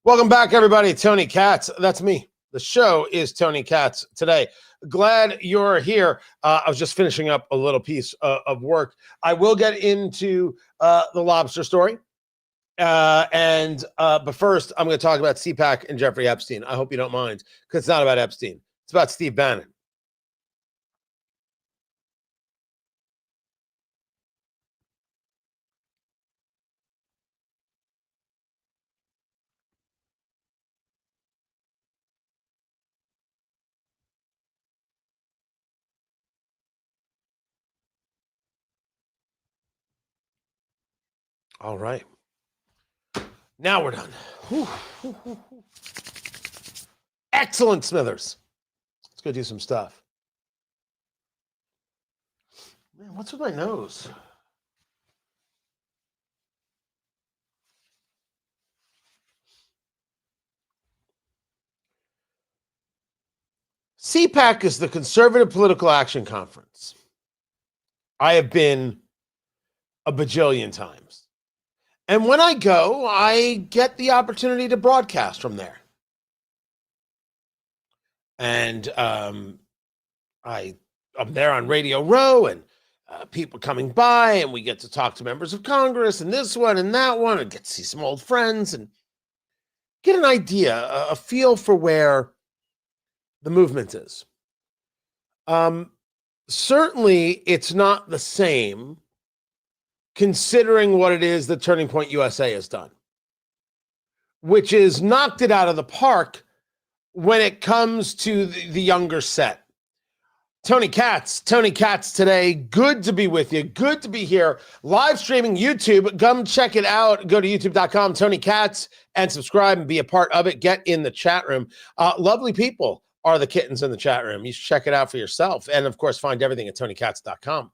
Welcome back, everybody. Tony Katz. That's me. The show is Tony Katz today. Glad you're here. I was just finishing up a little piece of work. I will get into the lobster story. But first, I'm going to talk about CPAC and Jeffrey Epstein. I hope you don't mind, because it's not about Epstein. It's about Steve Bannon. All right. Now we're done. Whew. Excellent, Smithers. Let's go do some stuff. Man, what's with my nose? CPAC is the Conservative Political Action Conference. I have been a bajillion times. And when I go, I get the opportunity to broadcast from there. And I'm there on Radio Row, and people coming by, and we get to talk to members of Congress and this one and that one, and get to see some old friends and get an idea, a feel for where the movement is. Certainly, it's not the same considering what it is that Turning Point USA has done, which is knocked it out of the park when it comes to the younger set. Tony Katz today. Good to be with you. Good to be here. Live streaming YouTube. Come check it out. Go to youtube.com, Tony Katz, and subscribe and be a part of it. Get in the chat room. Lovely people are the kittens in the chat room. You should check it out for yourself. And of course, find everything at tonykatz.com.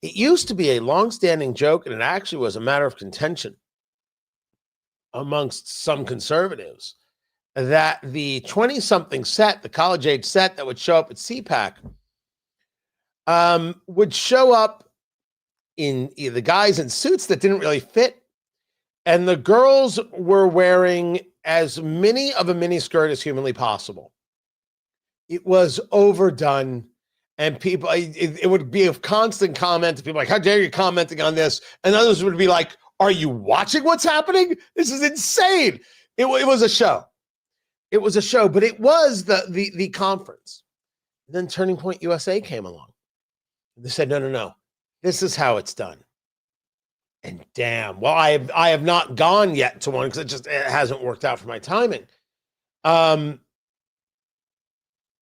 It used to be a long-standing joke, and it actually was a matter of contention amongst some conservatives, that the 20-something set, the college-age set that would show up at CPAC, would show up in the guys in suits that didn't really fit, and the girls were wearing as mini of a miniskirt as humanly possible. It was overdone, and people, it would be a constant comment to people like, how dare you commenting on this? And others would be like, are you watching what's happening? This is insane. It was a show. It was a show, but it was the conference. And then Turning Point USA came along. They said, no. This is how it's done. And damn, well, I have not gone yet to one because it hasn't worked out for my timing. It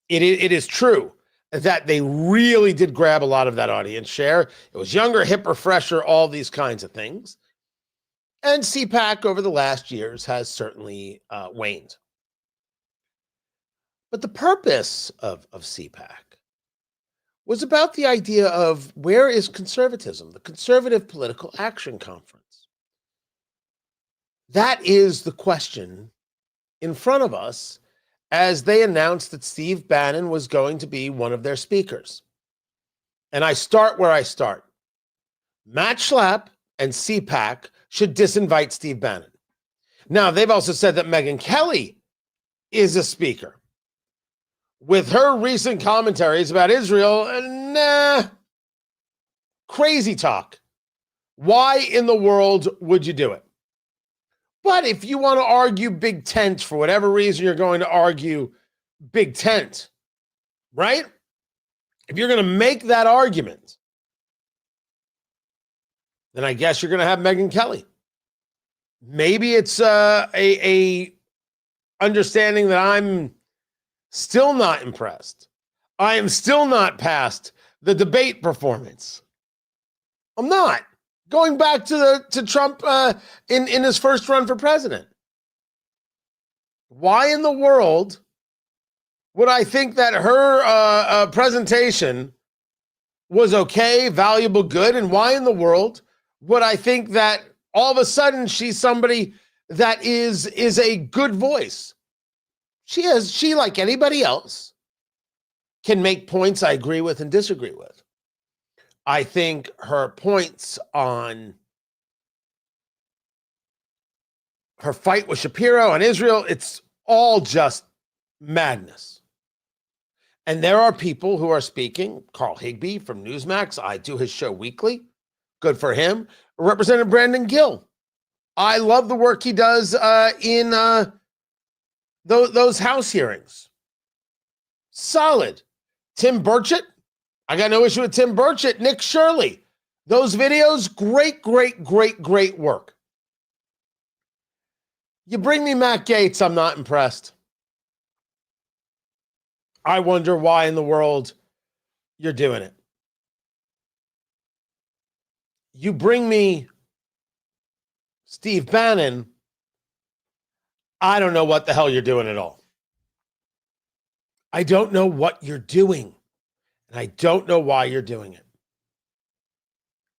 is true that they really did grab a lot of that audience share. It was younger, hipper, fresher, all these kinds of things. And CPAC over the last years has certainly waned. But the purpose of CPAC was about the idea of where is conservatism, the Conservative Political Action Conference. That is the question in front of us as they announced that Steve Bannon was going to be one of their speakers. And I start where I start. Matt Schlapp and CPAC should disinvite Steve Bannon. Now, they've also said that Megyn Kelly is a speaker. With her recent commentaries about Israel, crazy talk. Why in the world would you do it? But if you want to argue big tent, for whatever reason you're going to argue big tent, right? If you're going to make that argument, then I guess you're going to have Megyn Kelly. Maybe it's a understanding that I'm still not impressed. I am still not past the debate performance. I'm not. Going back to Trump in his first run for president. Why in the world would I think that her presentation was okay, valuable, good? And why in the world would I think that all of a sudden she's somebody that is a good voice? She, like anybody else, can make points I agree with and disagree with. I think her points on her fight with Shapiro and Israel, it's all just madness. And there are people who are speaking. Carl Higbee from Newsmax, I do his show weekly. Good for him. Representative Brandon Gill. I love the work he does in those House hearings. Solid. Tim Burchett. I got no issue with Tim Burchett. Nick Shirley. Those videos, great work. You bring me Matt Gaetz, I'm not impressed. I wonder why in the world you're doing it. You bring me Steve Bannon, I don't know what the hell you're doing at all. I don't know what you're doing, and I don't know why you're doing it.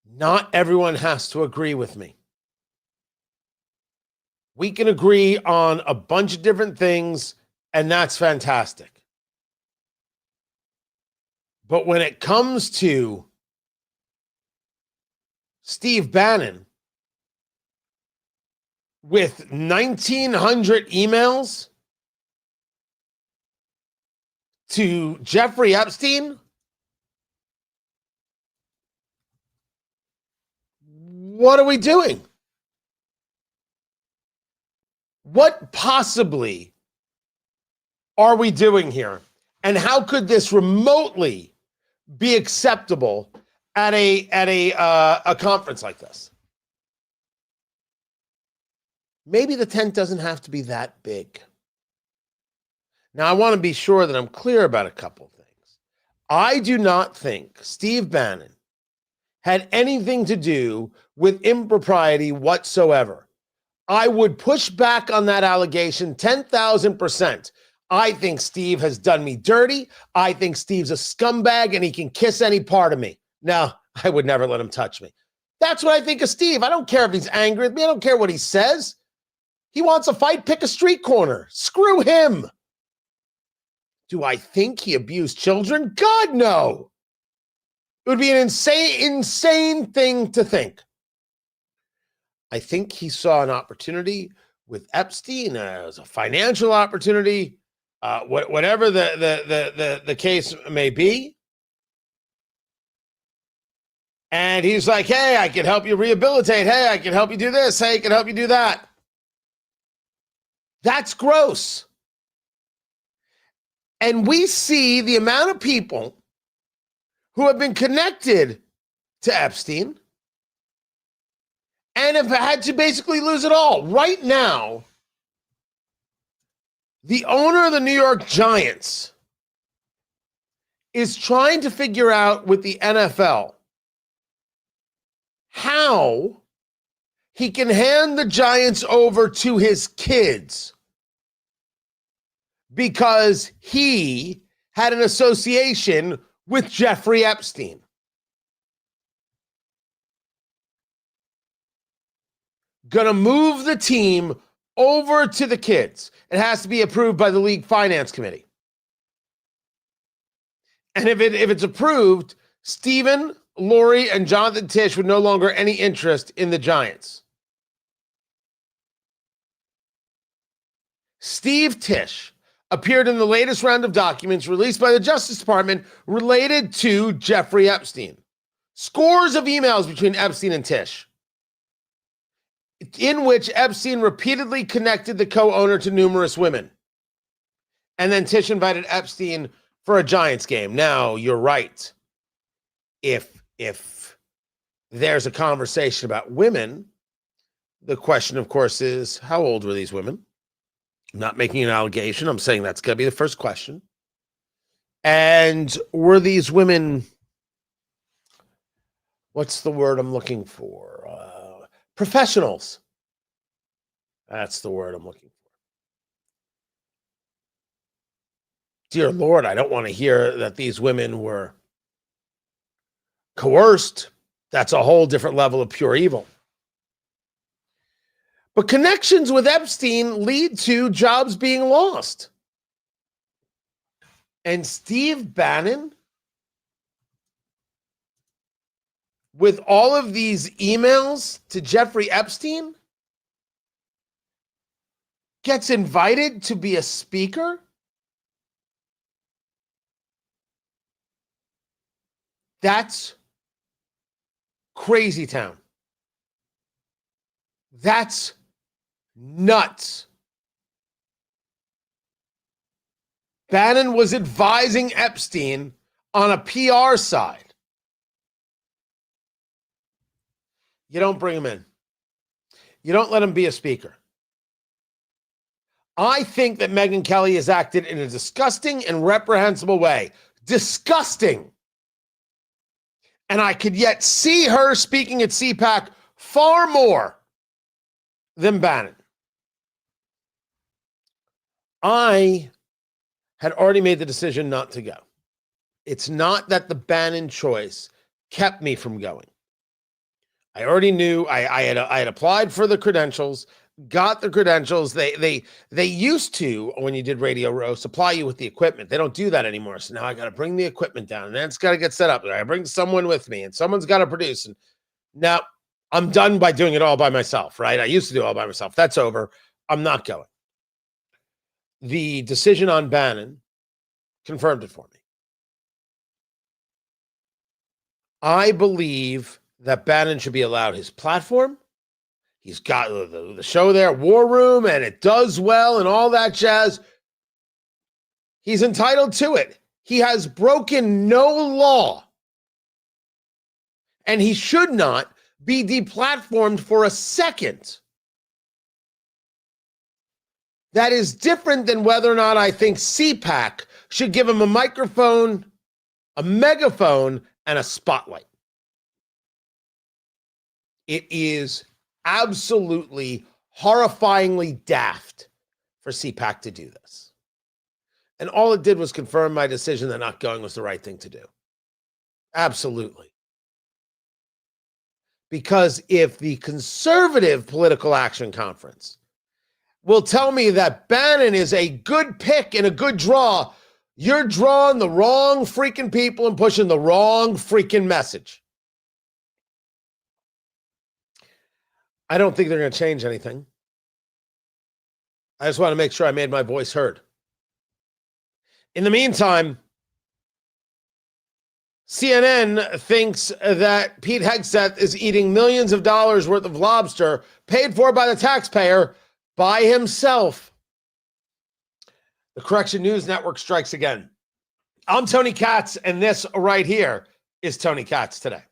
Not everyone has to agree with me. We can agree on a bunch of different things, and that's fantastic. But when it comes to Steve Bannon with 1,900 emails to Jeffrey Epstein, What are we doing? What possibly are we doing here? And how could this remotely be acceptable at a conference like this? Maybe the tent doesn't have to be that big. Now, I want to be sure that I'm clear about a couple things. I do not think Steve Bannon had anything to do with impropriety whatsoever. I would push back on that allegation 10,000%. I think Steve has done me dirty. I think Steve's a scumbag and he can kiss any part of me. No, I would never let him touch me. That's what I think of Steve. I don't care if he's angry with me. I don't care what he says. He wants a fight, pick a street corner. Screw him. Do I think he abused children? God, no. It would be an insane thing to think. I think he saw an opportunity with Epstein. It was a financial opportunity, whatever the case may be. And he's like, hey, I can help you rehabilitate. Hey, I can help you do this. Hey, I can help you do that. That's gross. And we see the amount of people who have been connected to Epstein and have had to basically lose it all. Right now, the owner of the New York Giants is trying to figure out with the NFL how he can hand the Giants over to his kids because he had an association with Jeffrey Epstein. Gonna move the team over to the kids. It has to be approved by the league finance committee. And if it's approved, Stephen, Lori, and Jonathan Tisch would no longer any interest in the Giants. Steve Tisch appeared in the latest round of documents released by the Justice Department related to Jeffrey Epstein. Scores of emails between Epstein and Tisch, in which Epstein repeatedly connected the co-owner to numerous women. And then Tisch invited Epstein for a Giants game. Now, you're right. If there's a conversation about women, the question, of course, is how old were these women? I'm not making an allegation. I'm saying that's going to be the first question. And were these women, what's the word I'm looking for? Professionals. That's the word I'm looking for. Dear Lord, I don't want to hear that these women were coerced. That's a whole different level of pure evil. But connections with Epstein lead to jobs being lost. And Steve Bannon, with all of these emails to Jeffrey Epstein, gets invited to be a speaker? That's crazy town. That's nuts. Bannon was advising Epstein on a PR side. You don't bring him in. You don't let him be a speaker. I think that Megyn Kelly has acted in a disgusting and reprehensible way. Disgusting. And I could yet see her speaking at CPAC far more than Bannon. I had already made the decision not to go. It's not that the Bannon choice kept me from going. I already knew I had applied for the credentials, got the credentials. They used to, when you did Radio Row, supply you with the equipment. They don't do that anymore. So now I got to bring the equipment down, and then it's got to get set up. I bring someone with me, and someone's got to produce. And now I'm done by doing it all by myself, right? I used to do it all by myself. That's over. I'm not going. The decision on Bannon confirmed it for me. I believe that Bannon should be allowed his platform. He's got the show there, War Room, and it does well and all that jazz. He's entitled to it. He has broken no law. And he should not be deplatformed for a second. That is different than whether or not I think CPAC should give him a microphone, a megaphone, and a spotlight. It is absolutely horrifyingly daft for CPAC to do this. And all it did was confirm my decision that not going was the right thing to do. Absolutely. Because if the Conservative Political Action Conference will tell me that Bannon is a good pick and a good draw, you're drawing the wrong freaking people and pushing the wrong freaking message. I don't think they're going to change anything. I just want to make sure I made my voice heard. In the meantime, CNN thinks that Pete Hegseth is eating millions of dollars worth of lobster paid for by the taxpayer by himself. The Correction News Network strikes again. I'm Tony Katz, and this right here is Tony Katz Today.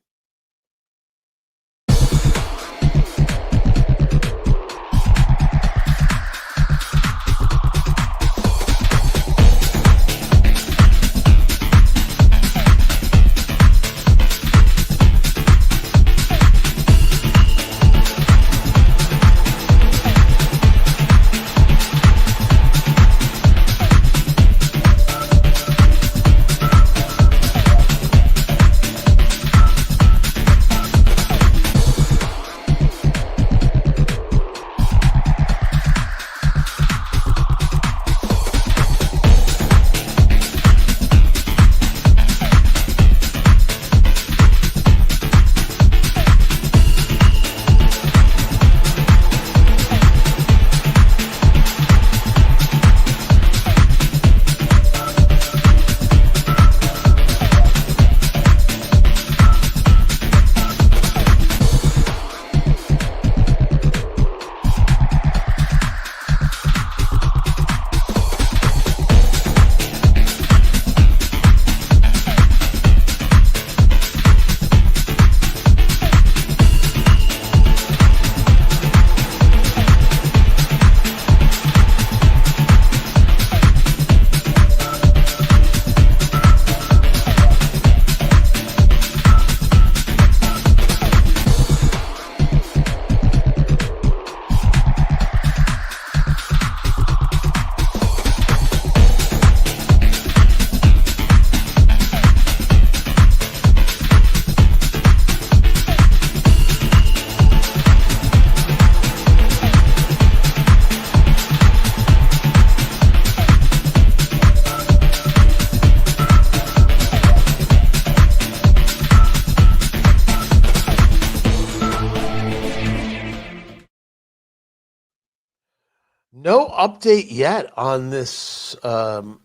No update yet on this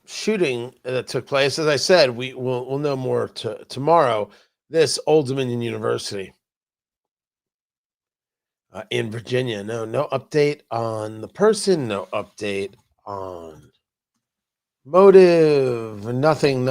shooting that took place. As I said, we'll know more tomorrow. This Old Dominion University in Virginia. No update on the person. No update on motive. Nothing.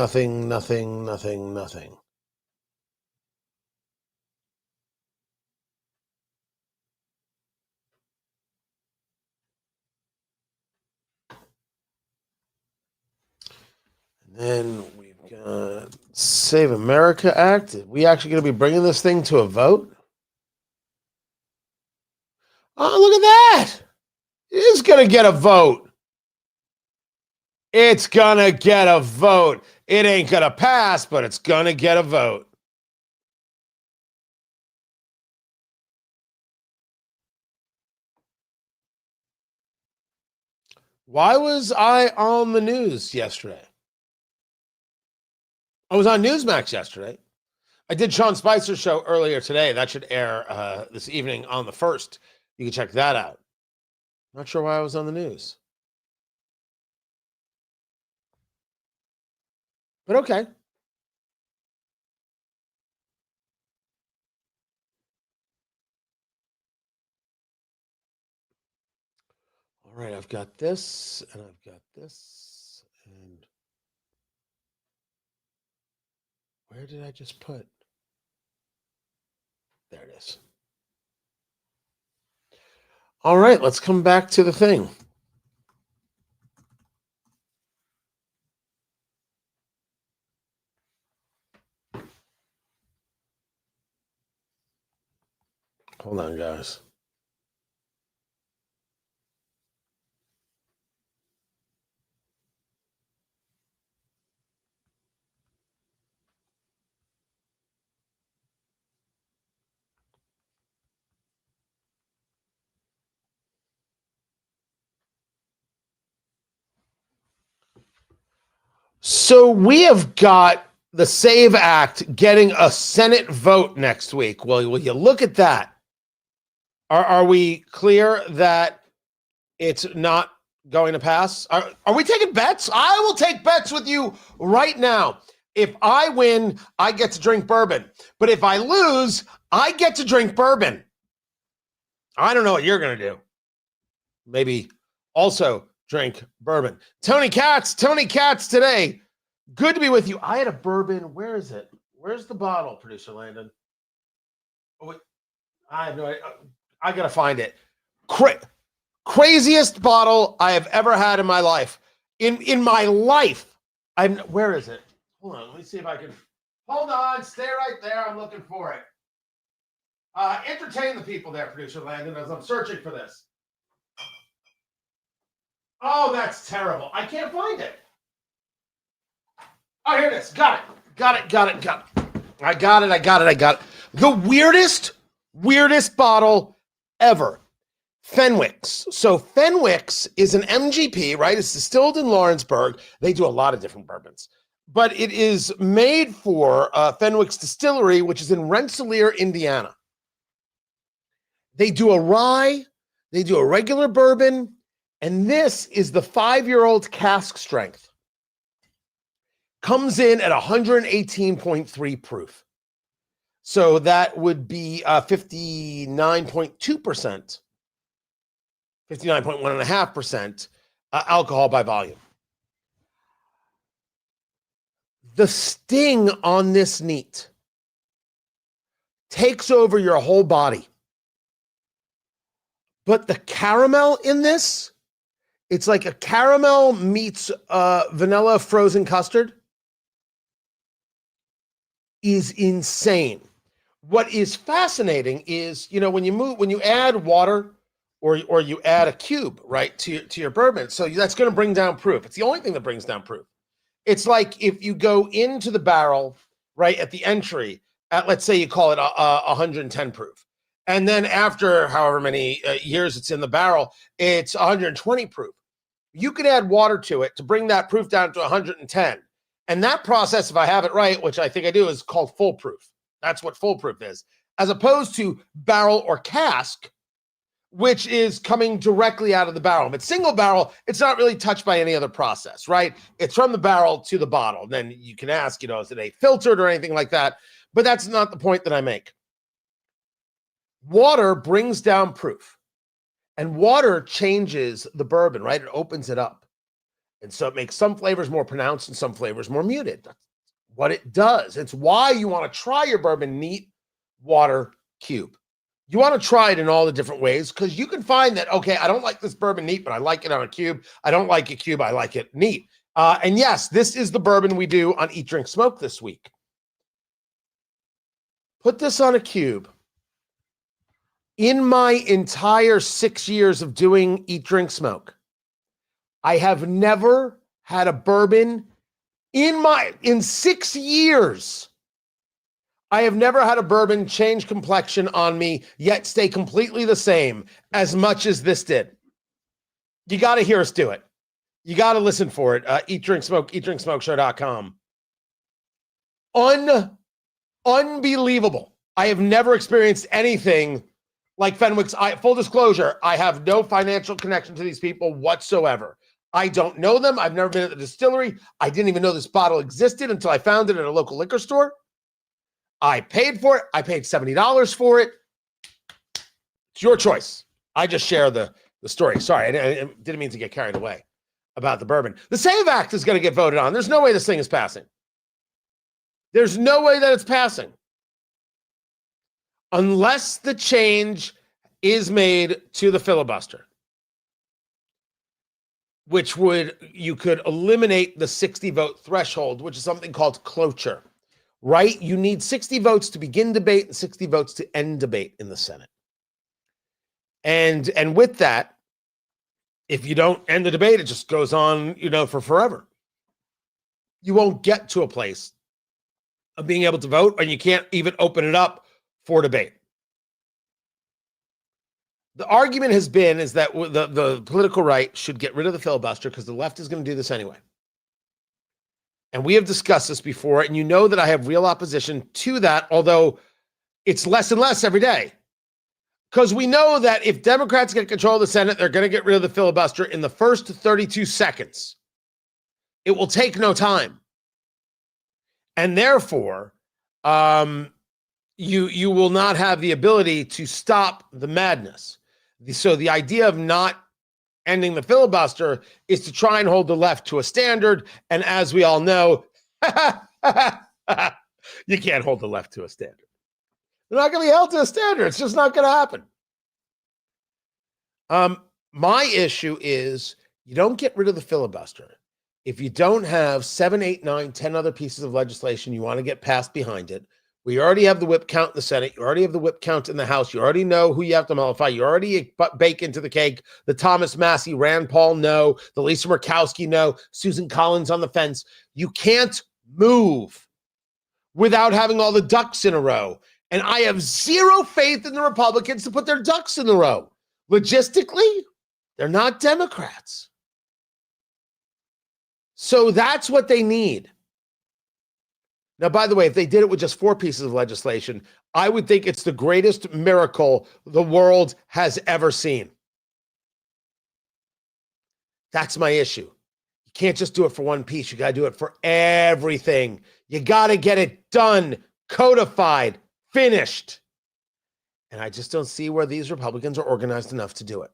Then we've got Save America Act. Are we actually going to be bringing this thing to a vote? Oh, look at that. It is going to get a vote. It's going to get a vote. It ain't going to pass, but it's going to get a vote. Why was I on the news yesterday? I was on Newsmax yesterday. I did Sean Spicer's show earlier today. That should air this evening on the 1st. You can check that out. Not sure why I was on the news. But okay. All right, I've got this, and I've got this, and where did I just put? There it is. All right, let's come back to the thing. Hold on, guys. So we have got the SAVE Act getting a Senate vote next week. Well, will you look at that? Are we clear that it's not going to pass? Are we taking bets? I will take bets with you right now. If I win, I get to drink bourbon. But if I lose, I get to drink bourbon. I don't know what you're going to do. Maybe also drink bourbon. Tony Katz today. Good to be with you. I had a bourbon. Where is it? Where's the bottle, producer Landon? Oh, wait. I have no idea. I got to find it. Craziest bottle I have ever had in my life. In my life. Where is it? Hold on. Let me see if I can. Hold on. Stay right there. I'm looking for it. Entertain the people there, producer Landon, as I'm searching for this. Oh, that's terrible. I can't find it. Oh, here it is. Got it. I got it. The weirdest bottle ever. Fenwick's. So Fenwick's is an MGP, right? It's distilled in Lawrenceburg. They do a lot of different bourbons. But it is made for Fenwick's Distillery, which is in Rensselaer, Indiana. They do a rye. They do a regular bourbon. And this is the 5-year-old cask strength. Comes in at 118.3 proof. So that would be 59.2%, 59.1.5% alcohol by volume. The sting on this neat takes over your whole body. But the caramel in this, it's like a caramel meets vanilla frozen custard, is insane. What is fascinating is, when you add water or you add a cube, right, to your bourbon, so that's going to bring down proof. It's the only thing that brings down proof. It's like if you go into the barrel, right, at the entry, at, let's say you call it 110 proof. And then after however many years it's in the barrel, it's 120 proof. You could add water to it to bring that proof down to 110. And that process, if I have it right, which I think I do, is called foolproof. That's what foolproof is. As opposed to barrel or cask, which is coming directly out of the barrel. But single barrel, it's not really touched by any other process, right? It's from the barrel to the bottle. Then you can ask, is it filtered or anything like that? But that's not the point that I make. Water brings down proof. And water changes the bourbon, right? It opens it up. And so it makes some flavors more pronounced and some flavors more muted. That's what it does. It's why you want to try your bourbon neat, water, cube. You want to try it in all the different ways because you can find that, okay, I don't like this bourbon neat, but I like it on a cube. I don't like it cube. I like it neat. And yes, this is the bourbon we do on Eat, Drink, Smoke this week. Put this on a cube. In my entire 6 years of doing Eat, Drink, Smoke, I have never had a bourbon in 6 years. I have never had a bourbon change complexion on me, yet stay completely the same as much as this did. You got to hear us do it. You got to listen for it. Eat, Drink, Smoke, eatdrinksmokeshow.com. Unbelievable. I have never experienced anything like Fenwick's. Full disclosure, I have no financial connection to these people whatsoever. I don't know them. I've never been at the distillery. I didn't even know this bottle existed until I found it at a local liquor store. I paid for it. I paid $70 for it. It's your choice. I just share the the story. Sorry, I didn't mean to get carried away about the bourbon. The SAVE Act is going to get voted on. There's no way this thing is passing. There's no way that it's passing. Unless the change is made to the filibuster, which you could eliminate the 60 vote threshold, which is something called cloture, right? You need 60 votes to begin debate and 60 votes to end debate in the Senate. And with that, if you don't end the debate, it just goes on, for forever. You won't get to a place of being able to vote, and you can't even open it up for debate. The argument is that the political right should get rid of the filibuster because the left is going to do this anyway. And we have discussed this before, and you know that I have real opposition to that, although it's less and less every day. Because we know that if Democrats get control of the Senate, they're going to get rid of the filibuster in the first 32 seconds. It will take no time. And therefore, you will not have the ability to stop the madness. So the idea of not ending the filibuster is to try and hold the left to a standard. And as we all know, you can't hold the left to a standard. They're not going to be held to a standard. It's just not going to happen. My issue is you don't get rid of the filibuster if you don't have 7, 8, 9, 10 other pieces of legislation you want to get passed behind it. We already have the whip count in the Senate. You already have the whip count in the House. You already know who you have to mollify. You already bake into the cake the Thomas Massie, Rand Paul no, the Lisa Murkowski no, Susan Collins on the fence. You can't move without having all the ducks in a row. And I have zero faith in the Republicans to put their ducks in a row. Logistically, they're not Democrats. So that's what they need. Now, by the way, if they did it with just 4 pieces of legislation, I would think it's the greatest miracle the world has ever seen. That's my issue. You can't just do it for one piece. You got to do it for everything. You got to get it done, codified, finished. And I just don't see where these Republicans are organized enough to do it.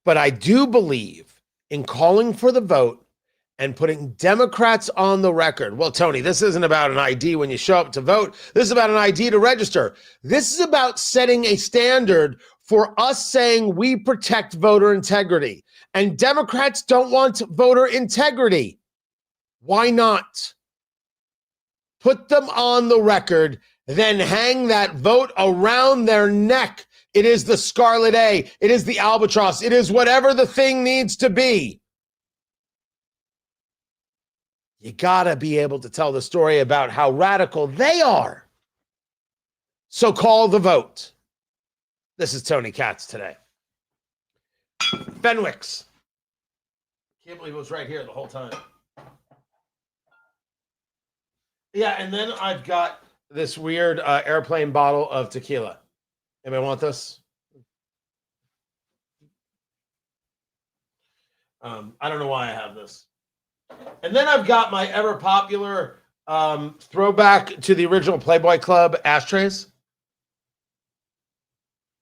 But I do believe in calling for the vote and putting Democrats on the record. Well, Tony, this isn't about an ID when you show up to vote. This is about an ID to register. This is about setting a standard for us saying we protect voter integrity. And Democrats don't want voter integrity. Why not? Put them on the record, then hang that vote around their neck. It is the Scarlet A. It is the albatross. It is whatever the thing needs to be. You got to be able to tell the story about how radical they are. So call the vote. This is Tony Katz today. Fenwick's. Can't believe it was right here the whole time. Yeah, and then I've got this weird airplane bottle of tequila. Anybody want this? I don't know why I have this. And then I've got my ever popular throwback to the original Playboy Club ashtrays.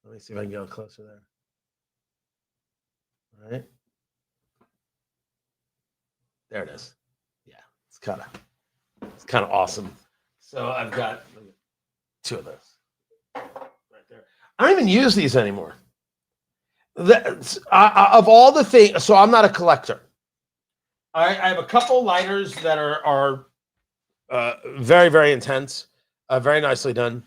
Let me see if I can get closer there. All right. There it is. Yeah, it's kind of awesome. So I've got 2 of those right there. I don't even use these anymore. Of all the things, so I'm not a collector. I have a couple lighters that are very, very intense, very nicely done.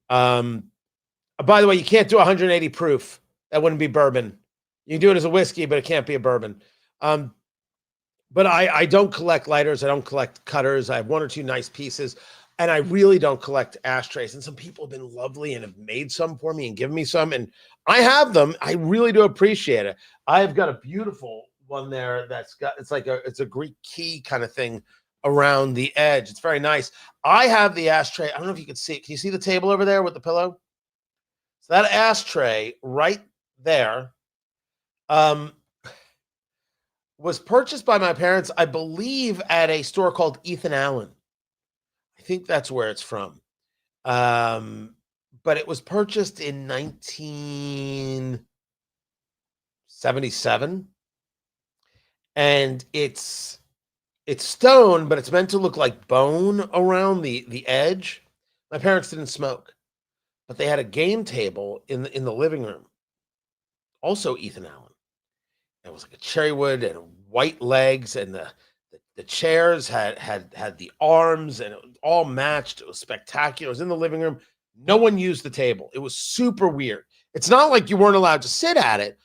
By the way, you can't do 180 proof. That wouldn't be bourbon. You can do it as a whiskey, but it can't be a bourbon. But I don't collect lighters. I don't collect cutters. I have 1 or 2 nice pieces. And I really don't collect ashtrays. And some people have been lovely and have made some for me and given me some. And I have them. I really do appreciate it. I've got a beautiful one there that's got, it's a Greek key kind of thing around the edge. It's very nice. I have the ashtray. I don't know if you can see it. Can you see the table over there with the pillow? So that ashtray right there was purchased by my parents, I believe, at a store called Ethan Allen. I think that's where it's from. but it was purchased in 1977, and it's stone, but it's meant to look like bone around the edge. My parents didn't smoke, but they had a game table in the living room. Also Ethan Allen. It was like a cherry wood and white legs, and the chairs had the arms, and it was all matched. It was spectacular. It was in the living room. No one used the table. It was super weird. It's not like you weren't allowed to sit at it.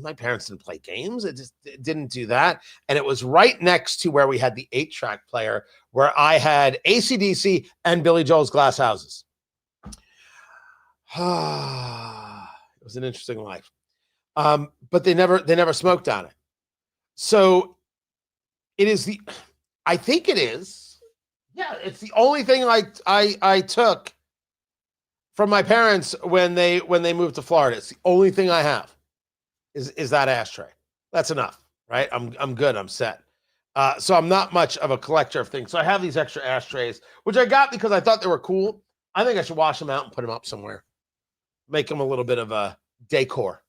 My parents didn't play games. It didn't do that. And it was right next to where we had the 8-track player, where I had AC/DC and Billy Joel's Glass Houses. It was an interesting life. But they never smoked on it. So it is I think it is. Yeah, it's the only thing I took from my parents when they moved to Florida. It's the only thing I have is that ashtray. That's enough, right? I'm good. I'm set. So I'm not much of a collector of things. So I have these extra ashtrays, which I got because I thought they were cool. I think I should wash them out and put them up somewhere. Make them a little bit of a decor.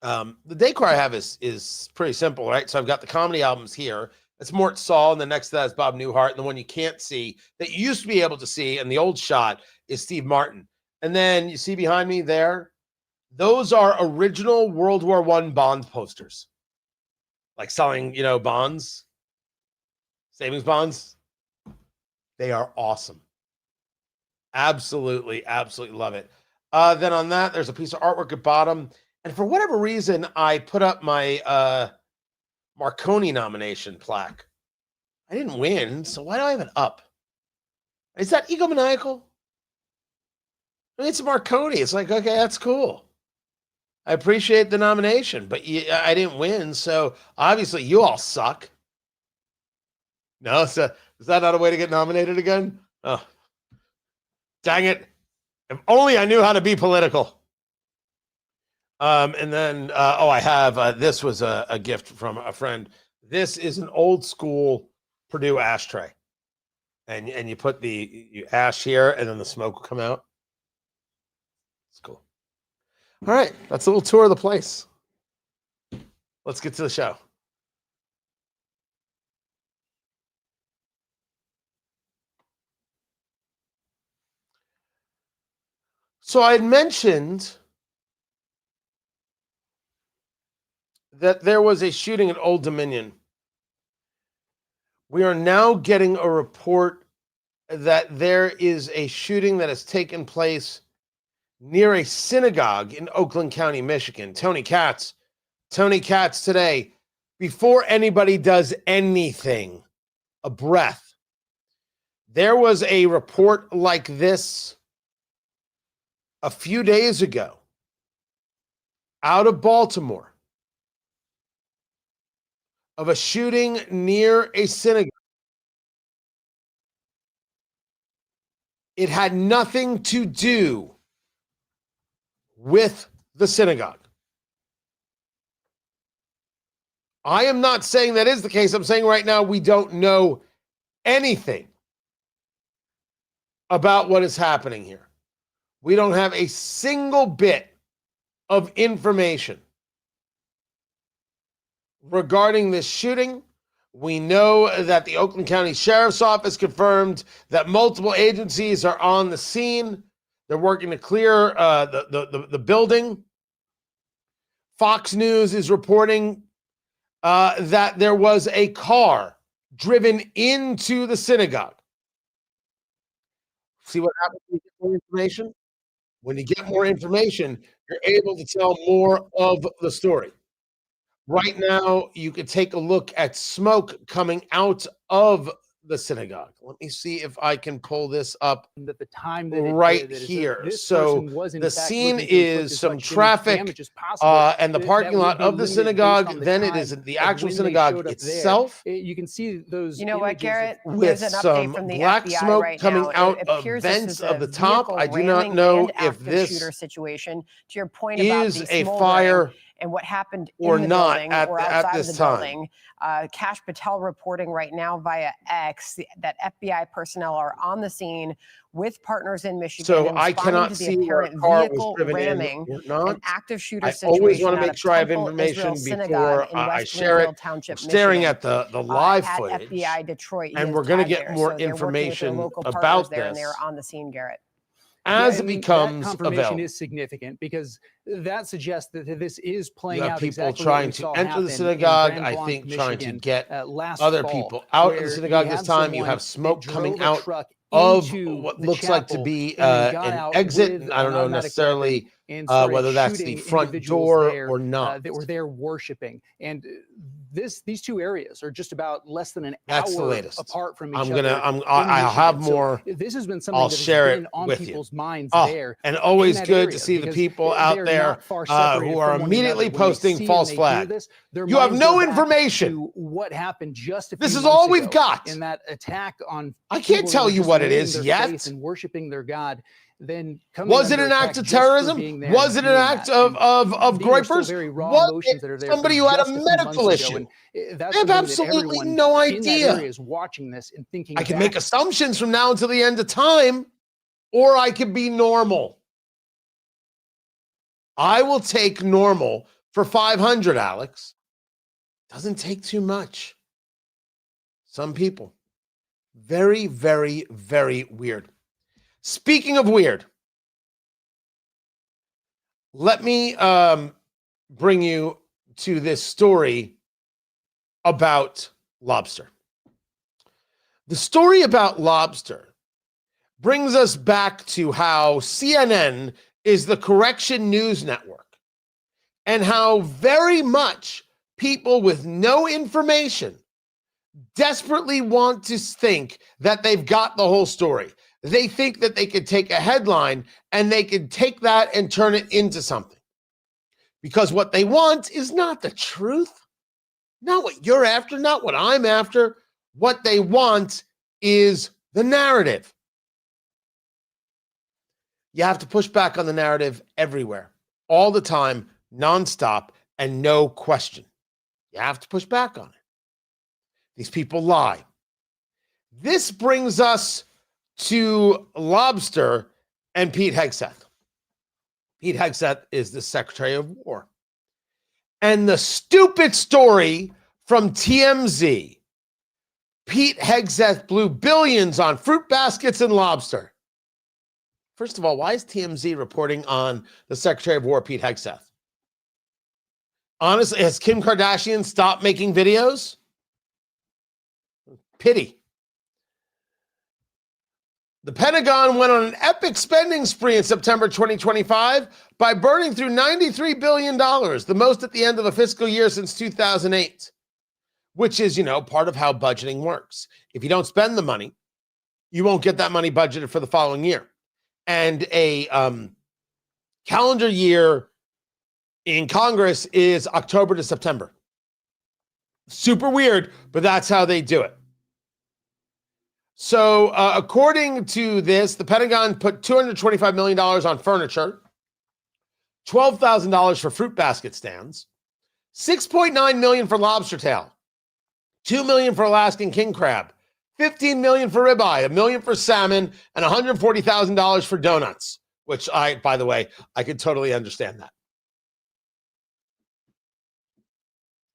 The decor I have is pretty simple, right? So I've got the comedy albums here. That's Mort Saul, and the next to that is Bob Newhart. And the one you can't see that you used to be able to see in the old shot is Steve Martin. And then you see behind me there, those are original World War I bond posters. Like selling, bonds, savings bonds. They are awesome. Absolutely, absolutely love it. Then on that, there's a piece of artwork at bottom. And for whatever reason, I put up my Marconi nomination plaque. I didn't win, so why do I have it up? Is that egomaniacal? I mean, it's a Marconi. It's like, okay, that's cool. I appreciate the nomination, but I didn't win, so obviously you all suck. No, so is that not a way to get nominated again? Oh, dang it. If only I knew how to be political. And then, I have, this was a gift from a friend. This is an old school Purdue ashtray. And you put you ash here, and then the smoke will come out. It's cool. All right, that's a little tour of the place. Let's get to the show. So I had mentioned that there was a shooting at Old Dominion. We are now getting a report that there is a shooting that has taken place near a synagogue in Oakland County, Michigan. Tony Katz today, before anybody does anything, a breath. There was a report like this a few days ago out of Baltimore of a shooting near a synagogue. It had nothing to do with the synagogue. I am not saying that is the case. I'm saying right now we don't know anything about what is happening here. We don't have a single bit of information regarding this shooting. We know that the Oakland County Sheriff's Office confirmed that multiple agencies are on the scene. They're working to clear the building. Fox News is reporting that there was a car driven into the synagogue. See what happens when you get more information? When you get more information, you're able to tell more of the story. Right now, you could take a look at smoke coming out of the synagogue. Let me see if I can pull this up at the time right here. So the scene is some traffic and the parking lot of the synagogue. Then it is the actual synagogue itself. You can see those. You know what, Garrett? With There's an some update from the black FBI smoke right coming now. out It of appears this vents is of a the top. vehicle I do not railing know and if active this shooter situation. To your point about is the a smoldering fire and what happened Or in the not building at or the- at outside this of the time. building. Kash Patel reporting right now via X that FBI personnel are on the scene with partners in Michigan. So and I responding cannot to the see where a apparent car was vehicle driven ramming in or not. an active shooter I situation always want to at make a sure I have Temple information Israel before synagogue in I West share Bloomfield it. Township, We're staring Michigan. at the live at footage, FBI Detroit. He and is we're going to tagged get there. more So they're working with their information local partners about there, and this they're on the scene, Garrett. as Yeah, it and becomes that confirmation available. is significant because that suggests that this is playing You have out people exactly trying what we to saw enter happen the in synagogue, Grand I Blanc, think trying to Michigan, get last other fall, people out of where the you synagogue this have time. You someone have that smoke drove coming a out truck of into what the looks like to chapel be and then got an out exit. with I don't an know automatic necessarily weapon and started whether that's the shooting front individuals door there, or not. that were there worshiping. And these two areas are just about less than an That's the hour latest. apart from each I'm other. gonna. in I'll have Michigan. So more. this has been something I'll that share has it been on with you. people's minds Oh, there. and always in that good area to see the because people they out are there not far separated who are from one immediately another. When they posting see false and they hear flag. this, their You have minds no go back information. to what happened just a This few is months all we've ago got. in that attack on I can't people that tell were you just what it laying is their yet. faith and worshiping their God. Then Was it an act of terrorism? Was it an act of groypers? Was it somebody who had a medical issue? I have absolutely no idea. Is watching this and thinking I can make assumptions from now until the end of time, or I could be normal. I will take normal for 500, Alex. Doesn't take too much. Some people. Very, very, very weird. Speaking of weird, let me bring you to this story about lobster. The story about lobster brings us back to how CNN is the correction news network and how very much people with no information desperately want to think that they've got the whole story. They think that they could take a headline and they could take that and turn it into something. Because what they want is not the truth, not what you're after, not what I'm after. What they want is the narrative. You have to push back on the narrative everywhere, all the time, nonstop, and no question. You have to push back on it. These people lie. This brings us to lobster and Pete Hegseth. Pete Hegseth is the Secretary of War. And the stupid story from TMZ, Pete Hegseth blew billions on fruit baskets and lobster. First of all, why is TMZ reporting on the Secretary of War, Pete Hegseth? Honestly, has Kim Kardashian stopped making videos? Pity. The Pentagon went on an epic spending spree in September 2025 by burning through $93 billion, the most at the end of a fiscal year since 2008, which is, part of how budgeting works. If you don't spend the money, you won't get that money budgeted for the following year. And a calendar year in Congress is October to September. Super weird, but that's how they do it. So according to this, the Pentagon put $225 million on furniture, $12,000 for fruit basket stands, $6.9 million for lobster tail, $2 million for Alaskan king crab, $15 million for ribeye, $1 million for salmon, and $140,000 for donuts, which by the way, I could totally understand that.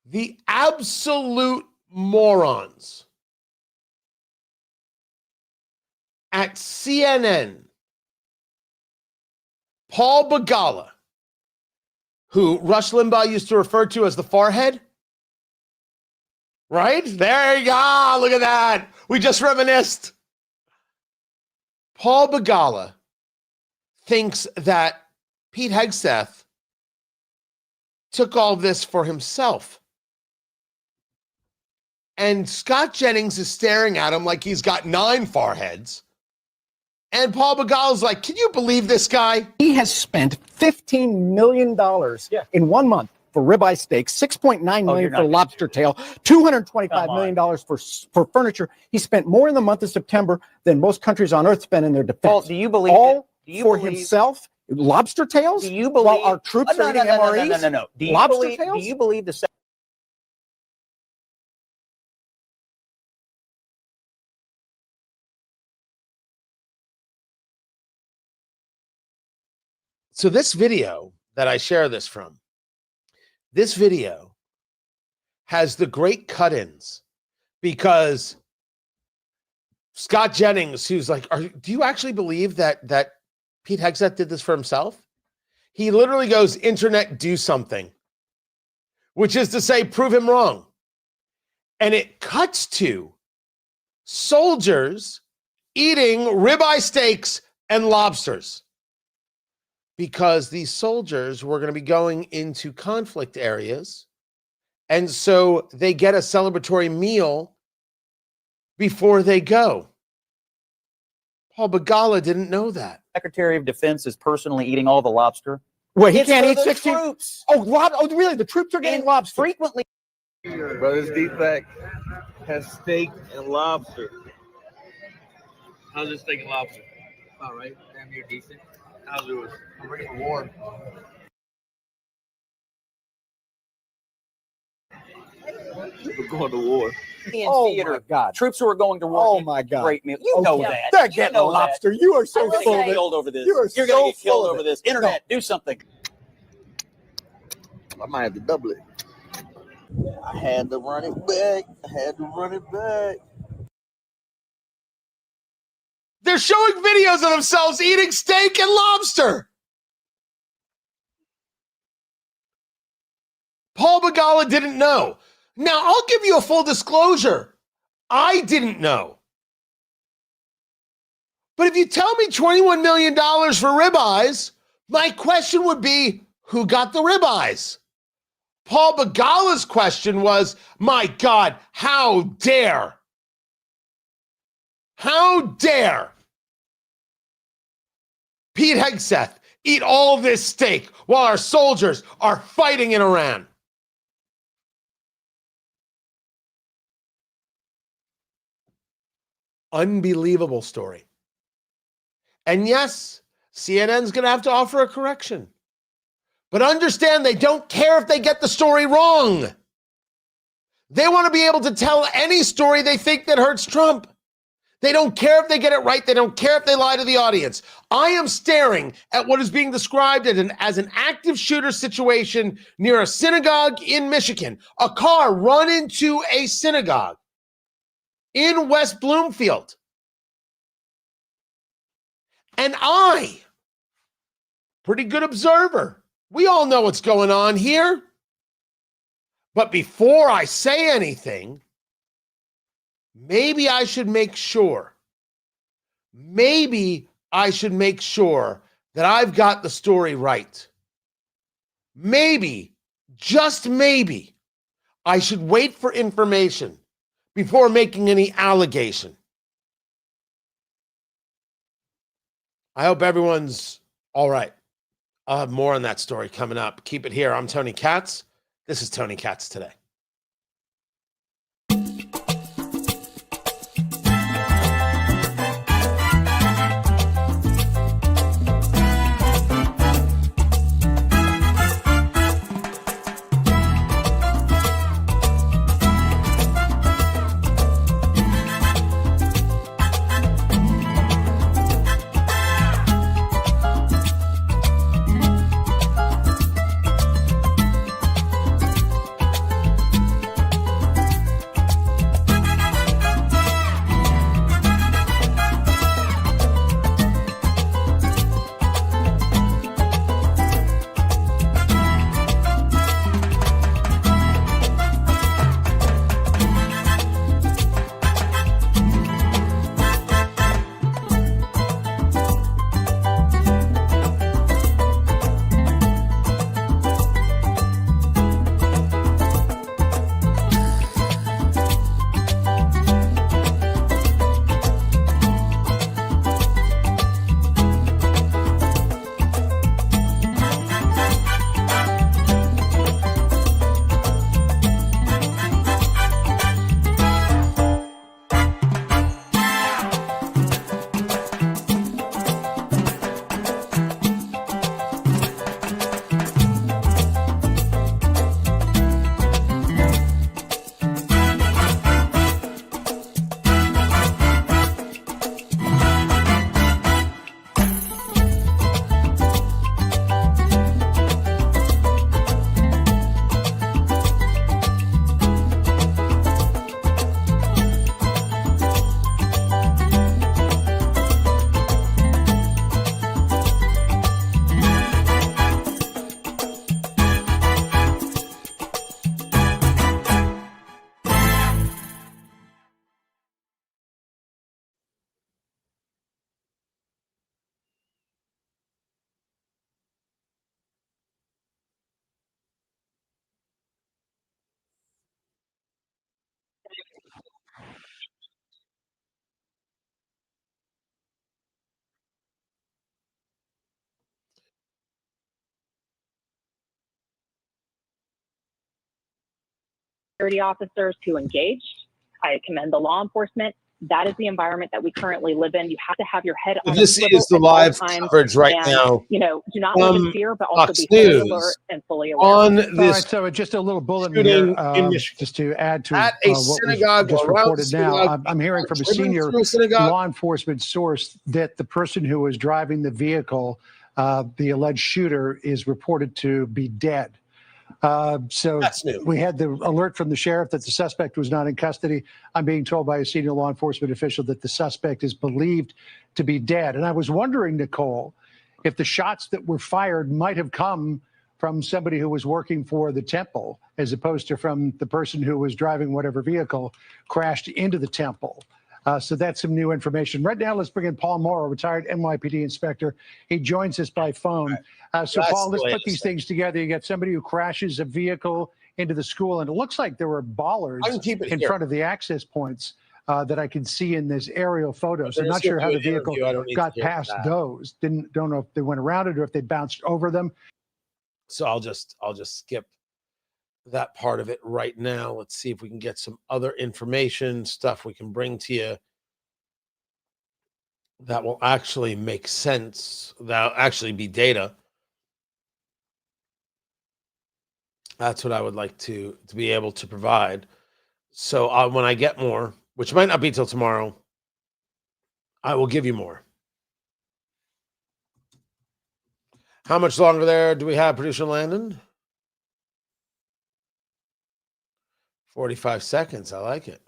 The absolute morons at CNN, Paul Begala, who Rush Limbaugh used to refer to as the forehead, right? There you go. Look at that. We just reminisced. Paul Begala thinks that Pete Hegseth took all this for himself. And Scott Jennings is staring at him like he's got 9 foreheads. And Paul Begala's like, can you believe this guy? He has spent $15 million in 1 month for ribeye steak, $6.9 million for lobster tail, $225 million for furniture. He spent more in the month of September than most countries on earth spend in their defense. Paul, do you believe all for himself Lobster tails? Do you believe While our troops no, are no, eating no, MREs? no, no, no, no. Do you Lobster believe, tails? Do you believe the So this video that I share this from, this video has the great cut-ins because Scott Jennings, who's like, do you actually believe that Pete Hegseth did this for himself? He literally goes, internet, do something, which is to say, prove him wrong. And it cuts to soldiers eating ribeye steaks and lobsters because these soldiers were going to be going into conflict areas. And so they get a celebratory meal before they go. Paul Begala didn't know that. Secretary of Defense is personally eating all the lobster? Well, he It's can't for eat the 16. Troops. Oh, really? The troops are getting And lobster. frequently. Brothers Defect has steak and lobster. How's your steak and lobster? All right, damn, you're decent. How's yours? I'm ready for war. We're going to war. Oh, Theater. my God. Troops who are going to war. Oh, get my God. Great meal. You know Okay. that. They're You getting know that. lobster. You are so I'm gonna full get of it. killed over this. You are You're so going to get full killed of over it. this. Internet, do something. I might have to double it. I had to run it back. They're showing videos of themselves eating steak and lobster. Paul Begala didn't know. Now, I'll give you a full disclosure. I didn't know. But if you tell me $21 million for ribeyes, my question would be, who got the ribeyes? Paul Begala's question was, my God, how dare? How dare Pete Hegseth eat all this steak while our soldiers are fighting in Iran? Unbelievable story. And yes, CNN's going to have to offer a correction. But understand, they don't care if they get the story wrong. They want to be able to tell any story they think that hurts Trump. They don't care if they get it right. They don't care if they lie to the audience. I am staring at what is being described as an active shooter situation near a synagogue in Michigan. A car run into a synagogue in West Bloomfield. And I, pretty good observer, we all know what's going on here. But before I say anything, maybe I should make sure. Maybe I should make sure that I've got the story right. Maybe, just maybe, I should wait for information before making any allegation. I hope everyone's all right. I'll have more on that story coming up. Keep it here. I'm Tony Katz. This is Tony Katz Today. security officers who engaged. I commend the law enforcement. That is the environment that we currently live in. You have to have your head on a This swivel is the at all live times coverage right and, now. You know, do not live in fear, but also Fox be fully News alert and fully aware. on All right, this so just a little bulletin shooting here, in Michigan. just to add to At a what was synagogue just or around reported the now. synagogue, I'm hearing from a driven senior through a synagogue. law enforcement source that the person who was driving the vehicle, the alleged shooter, is reported to be dead. So we had the alert from the sheriff that the suspect was not in custody. I'm being told by a senior law enforcement official that the suspect is believed to be dead. And I was wondering, Nicole, if the shots that were fired might have come from somebody who was working for the temple, as opposed to from the person who was driving whatever vehicle crashed into the temple. So that's some new information. Right now, let's bring in Paul Morrow, retired NYPD inspector. He joins us by phone. So, Paul, let's put these things together. You got somebody who crashes a vehicle into the school, and it looks like there were bollards in front of the access points that I can see in this aerial photo. So I'm not sure how the vehicle got past those. Don't know if they went around it or if they bounced over them. So I'll just skip that part of it right now. Let's see if we can get some other information, stuff we can bring to you that will actually make sense, that'll actually be data. That's what I would like to be able to provide. So when I get more, which might not be till tomorrow, I will give you more. How much longer there do we have, Producer Landon? 45 seconds. I like it.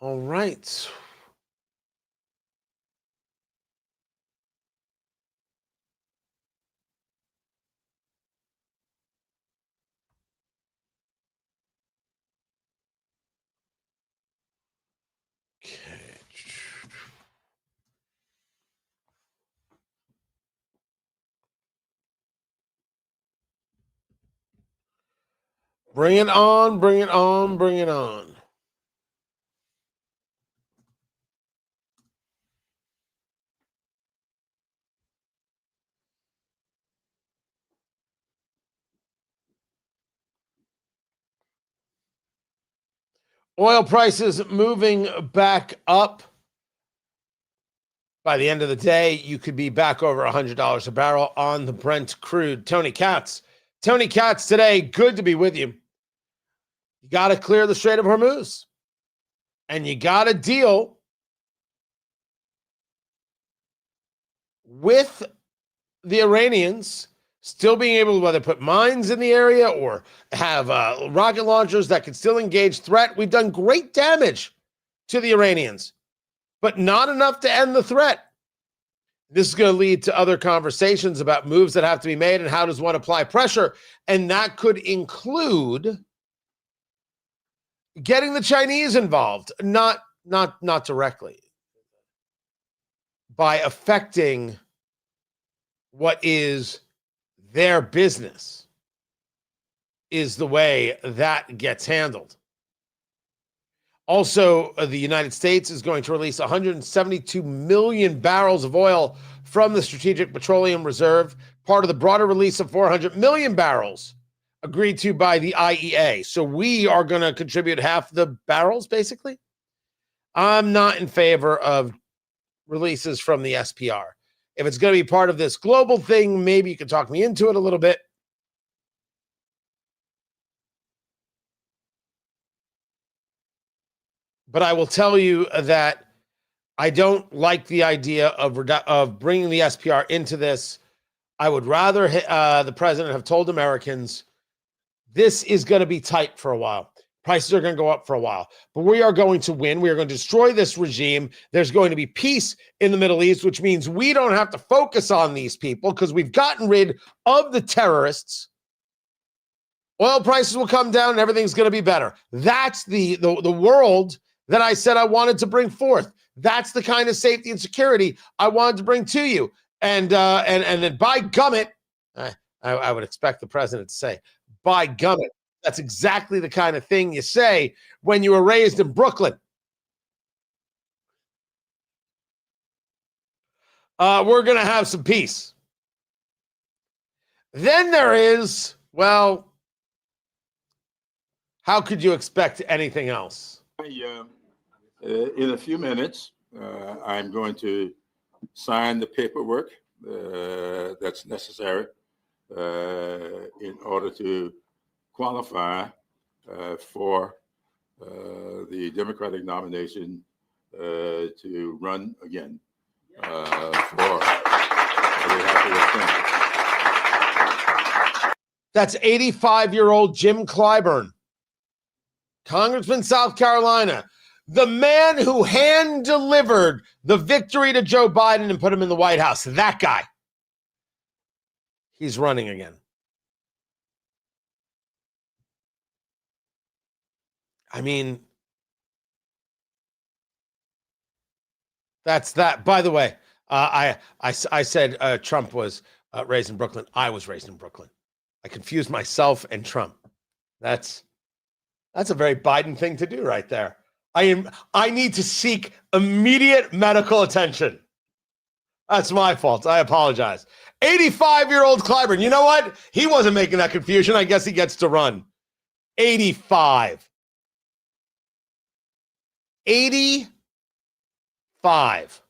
All right. Bring it on, bring it on, bring it on. Oil prices moving back up. By the end of the day, you could be back over $100 a barrel on the Brent crude. Tony Katz. Tony Katz today, good to be with you. You got to clear the Strait of Hormuz. And you got to deal with the Iranians still being able to whether put mines in the area or have rocket launchers that can still engage threat. We've done great damage to the Iranians, but not enough to end the threat. This is going to lead to other conversations about moves that have to be made and how does one apply pressure. And that could include getting the Chinese involved, not directly, by affecting what is their business is the way that gets handled. Also, the United States is going to release 172 million barrels of oil from the Strategic Petroleum Reserve, part of the broader release of 400 million barrels agreed to by the IEA. So we are going to contribute half the barrels, basically. I'm not in favor of releases from the SPR. If it's going to be part of this global thing, maybe you can talk me into it a little bit. But I will tell you that I don't like the idea of bringing the SPR into this. I would rather the president have told Americans this is going to be tight for a while. Prices are going to go up for a while, but we are going to win. We are going to destroy this regime. There's going to be peace in the Middle East, which means we don't have to focus on these people because we've gotten rid of the terrorists. Oil prices will come down and everything's going to be better. That's the world that I said I wanted to bring forth. That's the kind of safety and security I wanted to bring to you. And then by gummit, I would expect the president to say, by gummit. That's exactly the kind of thing you say when you were raised in Brooklyn. we're going to have some peace. Then there is, well, how could you expect anything else? In a few minutes, I'm going to sign the paperwork that's necessary in order to qualify for the Democratic nomination to run again for the House. That's 85-year-old Jim Clyburn, Congressman, South Carolina, the man who hand-delivered the victory to Joe Biden and put him in the White House. That guy. He's running again. I mean, that's that. By the way, I said Trump was raised in Brooklyn. I was raised in Brooklyn. I confused myself and Trump. That's a very Biden thing to do right there. I need to seek immediate medical attention. That's my fault. I apologize. 85-year-old Clyburn. You know what? He wasn't making that confusion. I guess he gets to run. 85. 85.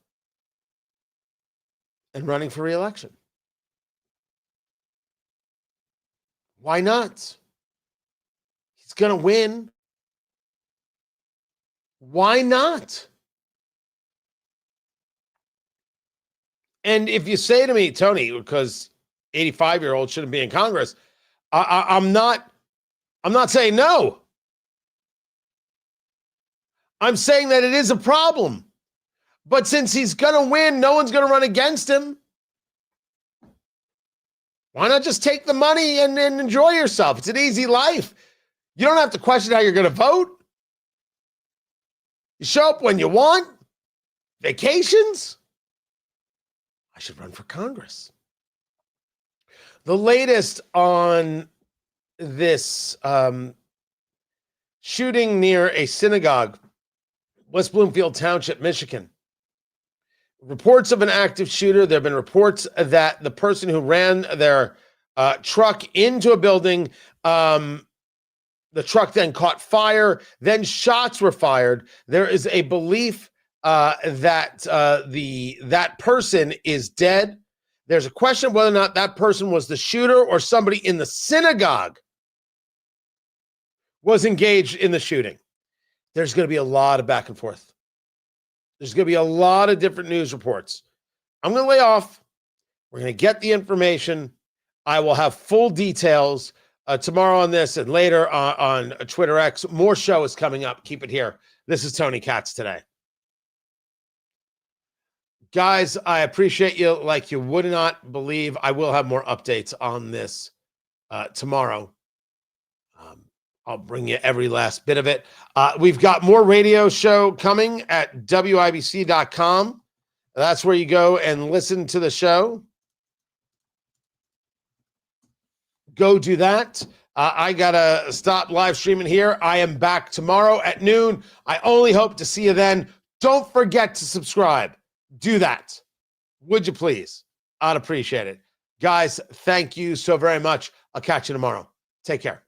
And running for re-election. Why not? He's going to win. Why not? And if you say to me, Tony, because 85-year-olds shouldn't be in Congress, I'm not saying no. I'm saying that it is a problem. But since he's going to win, no one's going to run against him. Why not just take the money and enjoy yourself? It's an easy life. You don't have to question how you're going to vote. You show up when you want. Vacations. I should run for Congress. The latest on this shooting near a synagogue, West Bloomfield Township, Michigan. Reports of an active shooter. There have been reports that the person who ran their truck into a building, the truck then caught fire, then shots were fired. There is a belief that that person is dead. There's a question of whether or not that person was the shooter or somebody in the synagogue was engaged in the shooting. There's going to be a lot of back and forth. There's going to be a lot of different news reports. I'm going to lay off. We're going to get the information. I will have full details tomorrow on this and later on Twitter X. More show is coming up. Keep it here. This is Tony Katz today. Guys, I appreciate you like you would not believe. I will have more updates on this tomorrow. I'll bring you every last bit of it. We've got more radio show coming at WIBC.com. That's where you go and listen to the show. Go do that. I got to stop live streaming here. I am back tomorrow at noon. I only hope to see you then. Don't forget to subscribe. Do that. Would you please? I'd appreciate it. Guys, thank you so very much. I'll catch you tomorrow. Take care.